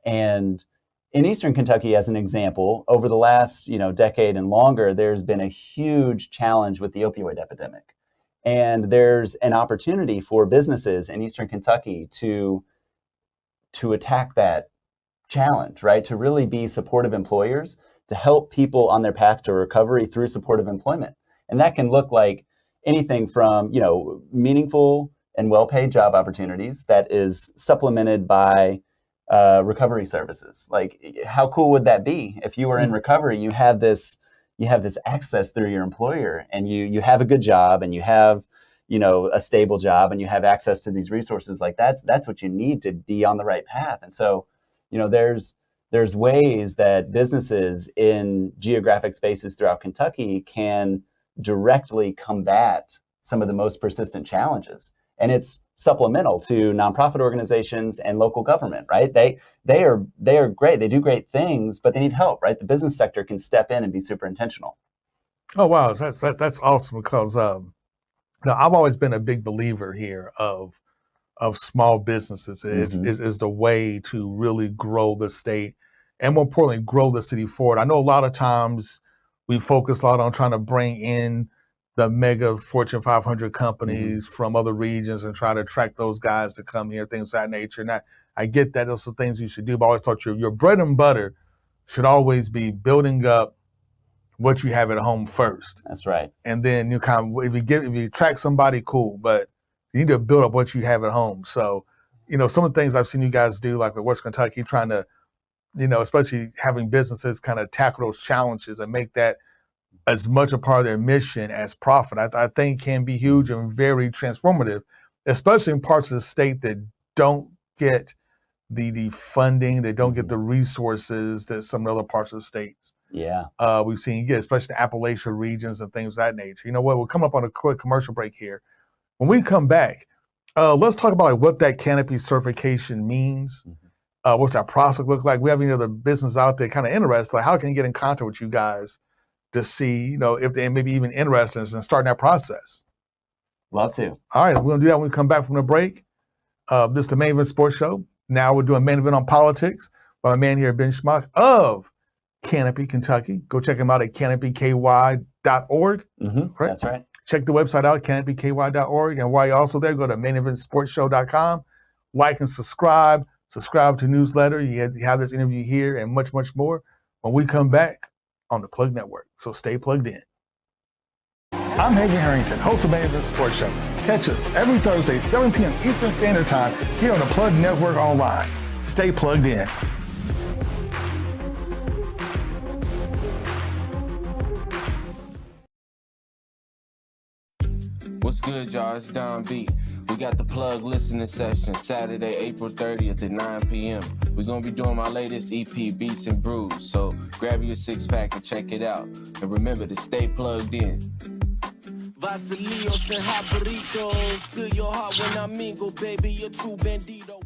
Speaker 5: And in Eastern Kentucky, as an example, over the last decade and longer, there's been a huge challenge with the opioid epidemic. And there's an opportunity for businesses in Eastern Kentucky to attack that challenge, right? To really be supportive employers, to help people on their path to recovery through supportive employment. And that can look like anything from, meaningful and well-paid job opportunities that is supplemented by recovery services. Like, how cool would that be if you were in recovery, you have this access through your employer, and you have a good job, and you have a stable job, and you have access to these resources. Like that's what you need to be on the right path. And so there's there's ways that businesses in geographic spaces throughout Kentucky can directly combat some of the most persistent challenges. And it's supplemental to nonprofit organizations and local government, right? They are great. They do great things, but they need help, right? The business sector can step in and be super intentional.
Speaker 1: Oh wow, that's awesome because I've always been a big believer here of small businesses is the way to really grow the state and more importantly grow the city forward. I know a lot of times we focus a lot on trying to bring in the mega Fortune 500 companies from other regions and try to attract those guys to come here, things of that nature. And I get that those are things you should do, but I always thought your bread and butter should always be building up what you have at home first.
Speaker 5: That's right.
Speaker 1: And then you kind of, if you attract somebody, cool, but you need to build up what you have at home. So, some of the things I've seen you guys do, like with West Kentucky, trying to, especially having businesses kind of tackle those challenges and make that as much a part of their mission as profit, I think can be huge and very transformative, especially in parts of the state that don't get the funding, they don't get the resources that some other parts of the states.
Speaker 5: Yeah.
Speaker 1: We've seen, especially the Appalachia regions and things of that nature. You know what? We'll come up on a quick commercial break here. When we come back, let's talk about what that canopy certification means. What's that process look like? We have any other business out there kind of interested, like how can you get in contact with you guys to see, if they may be even interested in starting that process?
Speaker 5: Love to.
Speaker 1: All right, we're going to do that when we come back from the break. This is the Main Event Sports Show. Now we're doing Main Event on Politics by my man here, Ben Schmuck of Canopy, Kentucky. Go check him out at canopyky.org.
Speaker 5: That's right.
Speaker 1: Check the website out, canopyky.org. And while you're also there, go to maineventsportshow.com. Like and subscribe. Subscribe to the newsletter. You have this interview here and much, much more when we come back on the Plug Network. So stay plugged in. I'm Hagen Harrington, host of Main Event Sports Show. Catch us every Thursday, 7 p.m. Eastern Standard Time here on the Plug Network online. Stay plugged in.
Speaker 3: What's good, y'all? It's Don B. We got the Plug listening session Saturday, April 30th at 9 p.m. We're going to be doing my latest EP, Beats and Brews, so grab your six-pack and check it out. And remember to stay plugged in. Vasilios and Habaritos, feel your heart when I mingle, baby, you're true bandito.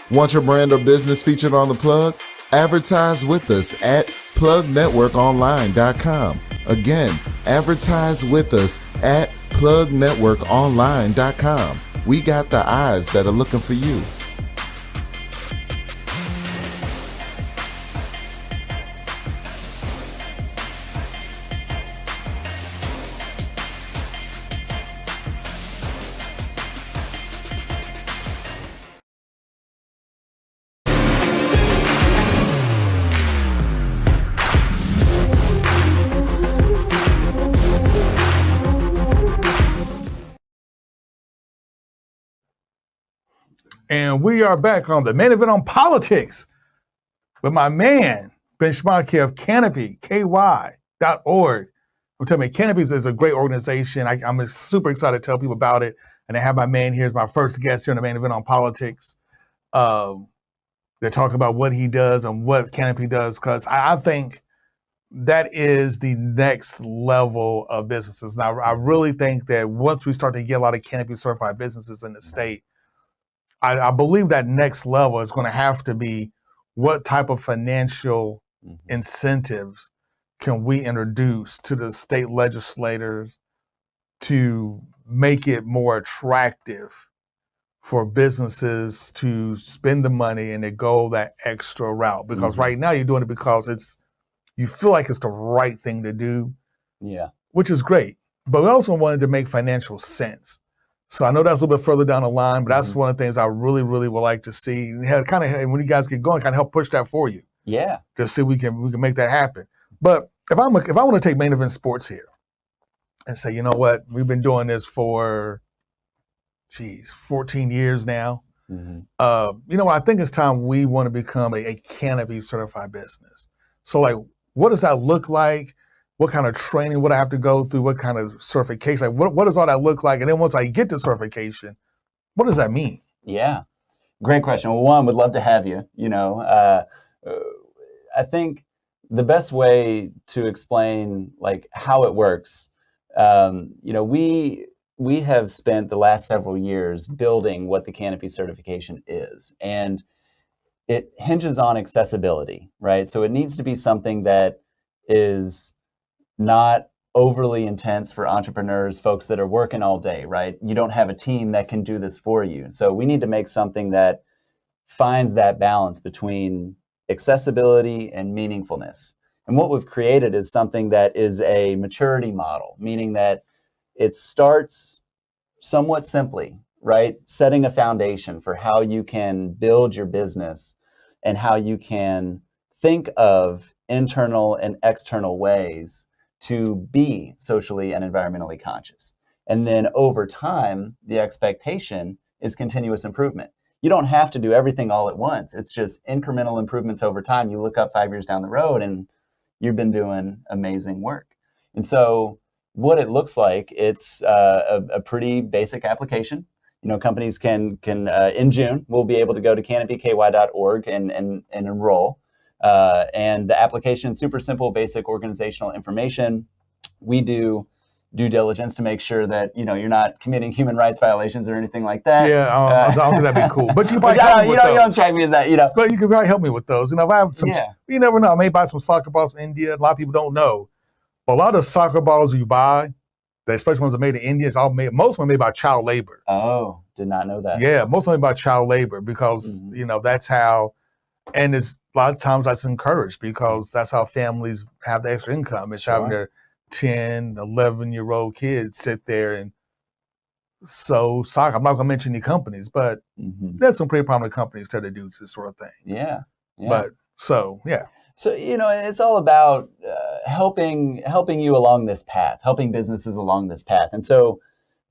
Speaker 4: Want your brand or business featured on the Plug? Advertise with us at plugnetworkonline.com. Again, advertise with us at plugnetworkonline.com. We got the eyes that are looking for you.
Speaker 1: And we are back on the Main Event on Politics with my man, Ben Schmuck here of canopyky.org. I'm telling you, Canopy is a great organization. I'm super excited to tell people about it. And I have my man here as my first guest here on the Main Event on Politics. They talk about what he does and what Canopy does, because I think that is the next level of businesses. Now, I really think that once we start to get a lot of Canopy certified businesses in the state, I believe that next level is going to have to be what type of financial incentives can we introduce to the state legislators to make it more attractive for businesses to spend the money and to go that extra route. Because right now you're doing it because you feel like it's the right thing to do, which is great. But we also wanted to make financial sense. So I know that's a little bit further down the line, but that's one of the things I really, really would like to see. And kind of, when you guys get going, kind of help push that for you.
Speaker 5: Yeah.
Speaker 1: To see we can make that happen. But if I want to take Main Event Sports here and say, you know what, we've been doing this for 14 years now. I think it's time we want to become a Canopy certified business. So like, what does that look like? What kind of training would I have to go through? What kind of certification? Like, what does all that look like? And then once I get the certification, what does that mean?
Speaker 5: Yeah, great question. Well, one, would love to have you. I think the best way to explain like how it works, we have spent the last several years building what the Canopy certification is, and it hinges on accessibility, right? So it needs to be something that is not overly intense for entrepreneurs, folks that are working all day, right? You don't have a team that can do this for you. So we need to make something that finds that balance between accessibility and meaningfulness. And what we've created is something that is a maturity model, meaning that it starts somewhat simply, right? Setting a foundation for how you can build your business and how you can think of internal and external ways to be socially and environmentally conscious. And then over time, the expectation is continuous improvement. You don't have to do everything all at once. It's just incremental improvements over time. You look up 5 years down the road and you've been doing amazing work. And so what it looks like, it's a pretty basic application. Companies can in June, we'll be able to go to canopyky.org and enroll. And the application, super simple, basic organizational information. We do due diligence to make sure that you're not committing human rights violations or anything like that.
Speaker 1: Yeah, I think that'd be cool. But you probably help me with those.
Speaker 5: You don't strike me as that,
Speaker 1: But you could probably help me with those. If I have some, you never know. I may buy some soccer balls from India. A lot of people don't know, but a lot of soccer balls you buy, especially ones that are made in India, most of them are made by child labor.
Speaker 5: Oh, did not know that.
Speaker 1: Yeah, most of them are by child labor because that's how. And it's a lot of times that's encouraged because that's how families have the extra income. It's having their 10, 11-year-old kids sit there and sew soccer. I'm not going to mention any companies, but there's some pretty prominent companies that do this sort of thing.
Speaker 5: Yeah.
Speaker 1: But so
Speaker 5: it's all about helping you along this path, helping businesses along this path. And so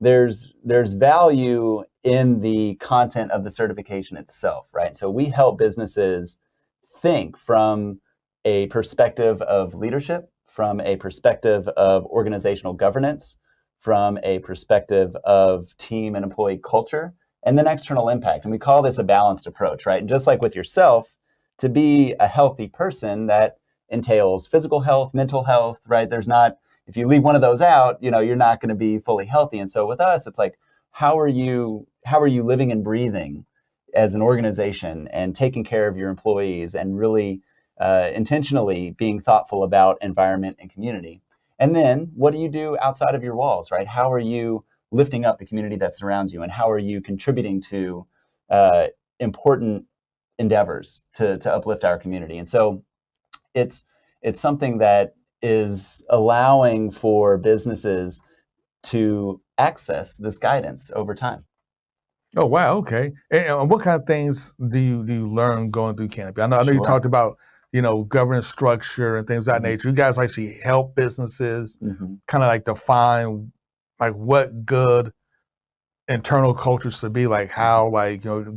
Speaker 5: there's value in the content of the certification itself, right? So we help businesses think from a perspective of leadership, from a perspective of organizational governance, from a perspective of team and employee culture, and then external impact. And we call this a balanced approach, right? And just like with yourself, to be a healthy person, that entails physical health, mental health, right? If you leave one of those out, you're not going to be fully healthy. And so with us, it's like, how are you living and breathing as an organization and taking care of your employees and really intentionally being thoughtful about environment and community? And then what do you do outside of your walls, right? How are you lifting up the community that surrounds you? And how are you contributing to important endeavors to uplift our community? And so it's something that is allowing for businesses to access this guidance over time.
Speaker 1: Oh, wow. Okay. And what kind of things do you learn going through Canopy? I know you talked about, governance structure and things of that nature. You guys actually help businesses kind of like define like what good internal cultures should be, like how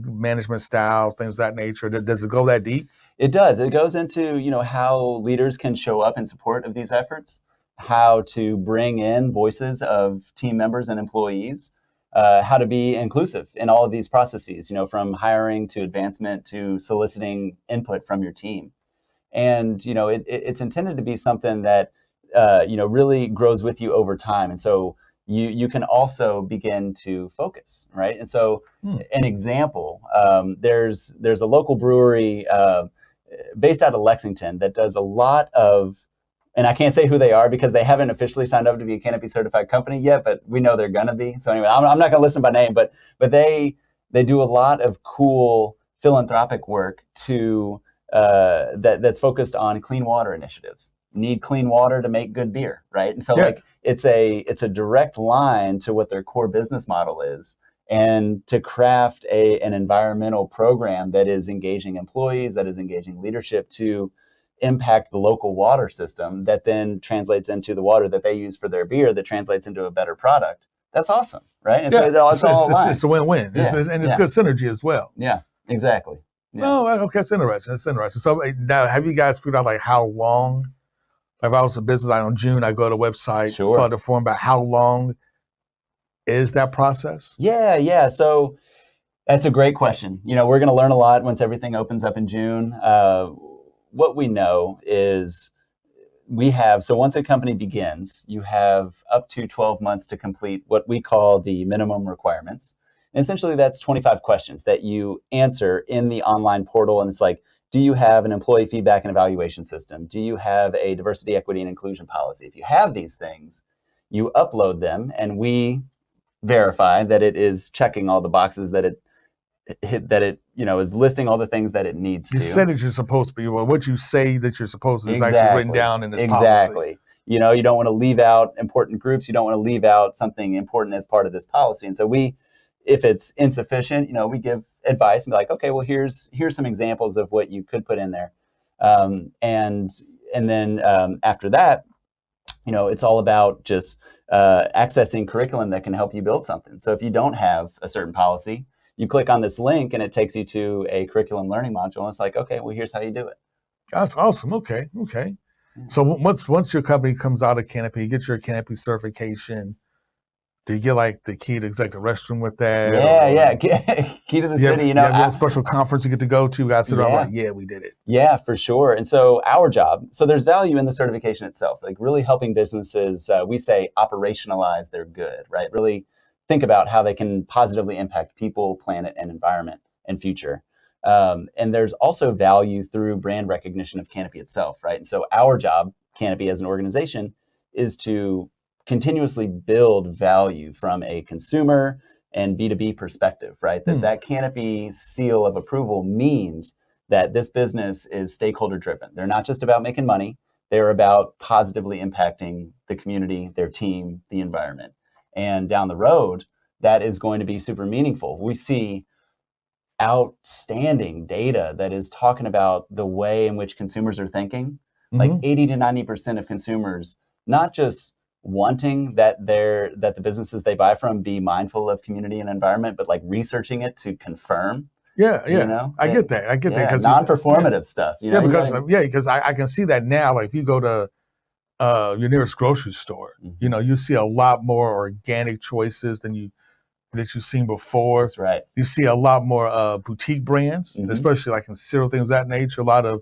Speaker 1: management styles, things of that nature. Does it go that deep?
Speaker 5: It does. It goes into, how leaders can show up in support of these efforts, how to bring in voices of team members and employees, how to be inclusive in all of these processes, from hiring to advancement to soliciting input from your team. And, it's intended to be something that, really grows with you over time. And so, you can also begin to focus, right? And so, an example, there's a local brewery based out of Lexington that does a lot of, and I can't say who they are because they haven't officially signed up to be a Canopy certified company yet, but we know they're gonna be. So anyway, I'm not gonna list them by name, but they do a lot of cool philanthropic work to that's focused on clean water initiatives. Need clean water to make good beer, right? And so like it's a direct line to what their core business model is, and to craft an environmental program that is engaging employees, that is engaging leadership to impact the local water system, that then translates into the water that they use for their beer, that translates into a better product. That's awesome, right? And so
Speaker 1: it's a win-win, and it's good synergy as well.
Speaker 5: Yeah, exactly. Yeah.
Speaker 1: Oh, okay, that's interesting. That's interesting. So now, have you guys figured out like how long? Like if I was a business, on June, I go to the website, fill out the form about how long is that process?
Speaker 5: Yeah. So that's a great question. We're going to learn a lot once everything opens up in June. What we know is so once a company begins, you have up to 12 months to complete what we call the minimum requirements. And essentially, that's 25 questions that you answer in the online portal. And it's like, do you have an employee feedback and evaluation system? Do you have a diversity, equity, and inclusion policy? If you have these things, you upload them, and we verify that it is checking all the boxes, that it is listing all the things that it needs to.
Speaker 1: You said that you're supposed to be. Well, what you say that you're supposed to is actually written down in this policy.
Speaker 5: Exactly. You don't want to leave out important groups. You don't want to leave out something important as part of this policy. And so if it's insufficient, we give advice and be like, okay, well, here's some examples of what you could put in there. And then after that, it's all about just accessing curriculum that can help you build something. So if you don't have a certain policy, you click on this link and it takes you to a curriculum learning module. And it's like, okay, well, here's how you do it.
Speaker 1: That's awesome. Okay. So once your company comes out of Canopy, you get your Canopy certification. Do you get like the key to the restroom with that?
Speaker 5: Yeah. Key to the city.
Speaker 1: You have a special conference you get to go to. You guys sit around like, yeah, we did it.
Speaker 5: Yeah, for sure. And so our job, so there's value in the certification itself, like really helping businesses, we say operationalize their good, right? Really think about how they can positively impact people, planet, and environment and future. And there's also value through brand recognition of Canopy itself, right? And so our job, Canopy as an organization, is to continuously build value from a consumer and B2B perspective, right? That Canopy seal of approval means that this business is stakeholder driven. They're not just about making money. They're about positively impacting the community, their team, the environment. And down the road, that is going to be super meaningful. We see outstanding data that is talking about the way in which consumers are thinking. Like 80 to 90% of consumers, not just wanting that the businesses they buy from be mindful of community and environment, but like researching it to confirm.
Speaker 1: Yeah. I get that.
Speaker 5: Because non-performative stuff.
Speaker 1: Because I can see that now. Like if you go to your nearest grocery store, you see a lot more organic choices that you've seen before.
Speaker 5: That's right.
Speaker 1: You see a lot more boutique brands, especially like in cereal, things of that nature. A lot of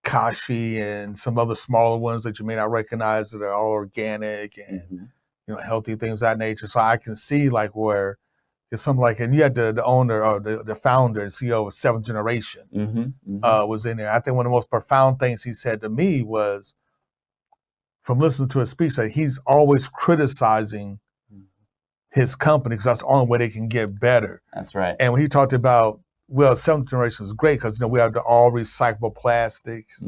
Speaker 1: Kashi and some other smaller ones that you may not recognize that are all organic and healthy, things of that nature. So I can see like where it's something like, and you had the owner or the founder and CEO of Seventh Generation was in there. I think one of the most profound things he said to me was, from listening to his speech, that he's always criticizing his company because that's the only way they can get better.
Speaker 5: That's right.
Speaker 1: And when he talked about, Seventh Generation is great because we have the all recyclable plastics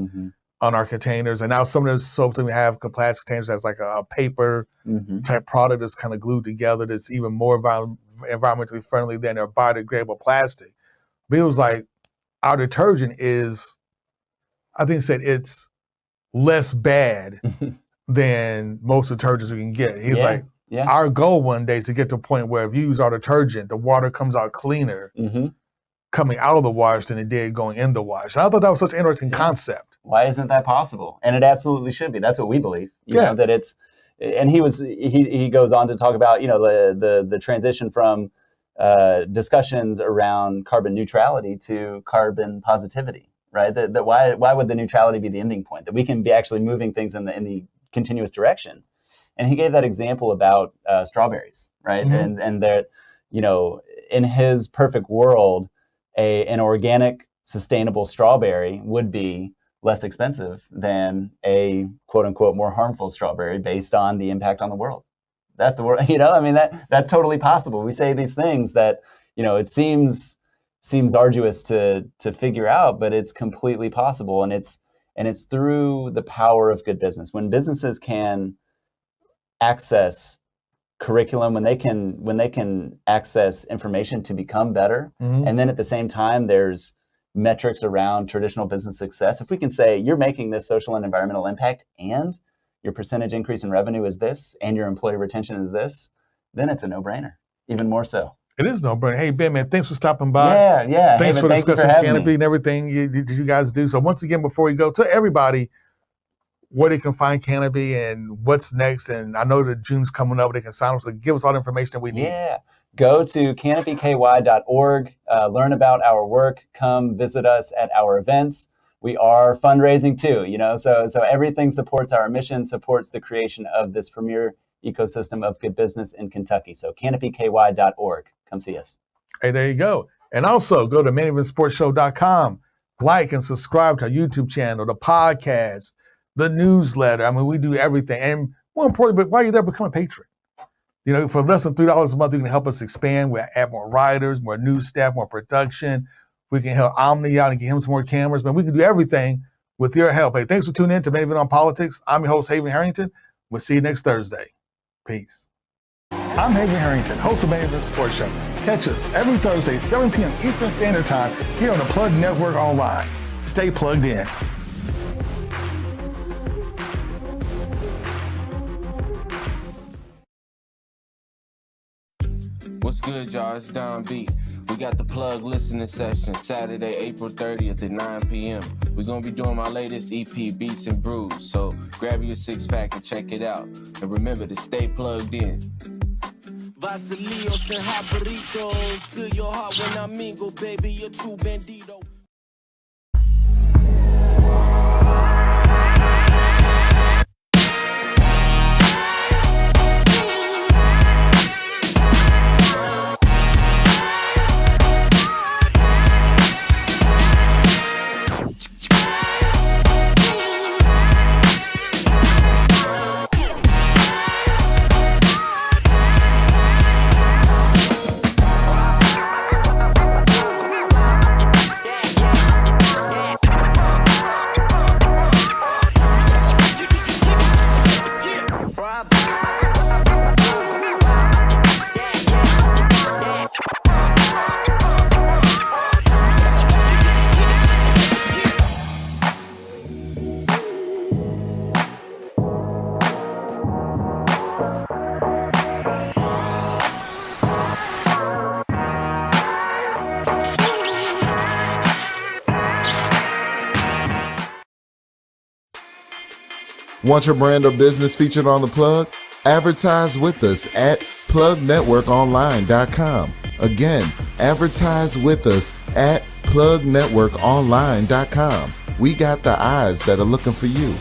Speaker 1: on our containers, and now some of the soaps that we have plastic containers that's like a paper type product that's kind of glued together that's even more environmentally friendly than their biodegradable plastic. But it was like our detergent is, I think, said it's less bad than most detergents we can get. He's like, our goal one day is to get to a point where if you use our detergent, the water comes out cleaner. Coming out of the wash than it did going in the wash. And I thought that was such an interesting concept.
Speaker 5: Why isn't that possible? And it absolutely should be. That's what we believe. You know, that it's, and he goes on to talk about, the transition from discussions around carbon neutrality to carbon positivity, right? That why would the neutrality be the ending point? That we can be actually moving things in the continuous direction. And he gave that example about strawberries, right?
Speaker 1: Mhm.
Speaker 5: And that, in his perfect world, an organic, sustainable strawberry would be less expensive than a quote unquote more harmful strawberry based on the impact on the world. That's the world, I mean, that's totally possible. We say these things that, it seems arduous to figure out, but it's completely possible. And it's through the power of good business. When businesses can access curriculum, when they can access information to become better, and then at the same time there's metrics around traditional business success. If we can say you're making this social and environmental impact and your percentage increase in revenue is this and your employee retention is this, then it's a no-brainer, even more so.
Speaker 1: It is no-brainer. Hey, Ben, man, thanks for stopping by.
Speaker 5: Yeah.
Speaker 1: Thanks
Speaker 5: Hey,
Speaker 1: for
Speaker 5: thank you
Speaker 1: discussing
Speaker 5: having
Speaker 1: Canopy
Speaker 5: me.
Speaker 1: and everything you guys do. So once again, before we go, tell everybody where they can find Canopy and what's next. And I know that June's coming up, they can sign up. So give us all the information that we need.
Speaker 5: Yeah. Go to canopyky.org, learn about our work, come visit us at our events. We are fundraising too, so everything supports our mission, supports the creation of this premier ecosystem of good business in Kentucky. So canopyky.org. Come see us.
Speaker 1: Hey, there you go. And also go to maineventsportshow.com. Like and subscribe to our YouTube channel, the podcast, the newsletter. I mean, we do everything. And more importantly, but while you're there, become a patron. For less than $3 a month, you can help us expand. We add more writers, more news staff, more production. We can help Omni out and get him some more cameras. But we can do everything with your help. Hey, thanks for tuning in to Main Event on Politics. I'm your host, Haven Harrington. We'll see you next Thursday. Peace. I'm Haven Harrington, host of Main Event Sports Show. Catch us every Thursday, 7 p.m. Eastern Standard Time here on the Plug Network Online. Stay plugged in.
Speaker 3: What's good, y'all? It's Don B. We got the Plug listening session Saturday, April 30th at 9 p.m. We're going to be doing my latest EP, Beats and Brews. So grab your 6-pack and check it out. And remember to stay plugged in. Vasilios and Habaritos, feel your heart when I mingle, baby, you're true bandito.
Speaker 4: Want your brand or business featured on the plug? Advertise with us at plugnetworkonline.com. Again, advertise with us at plugnetworkonline.com. We got the eyes that are looking for you.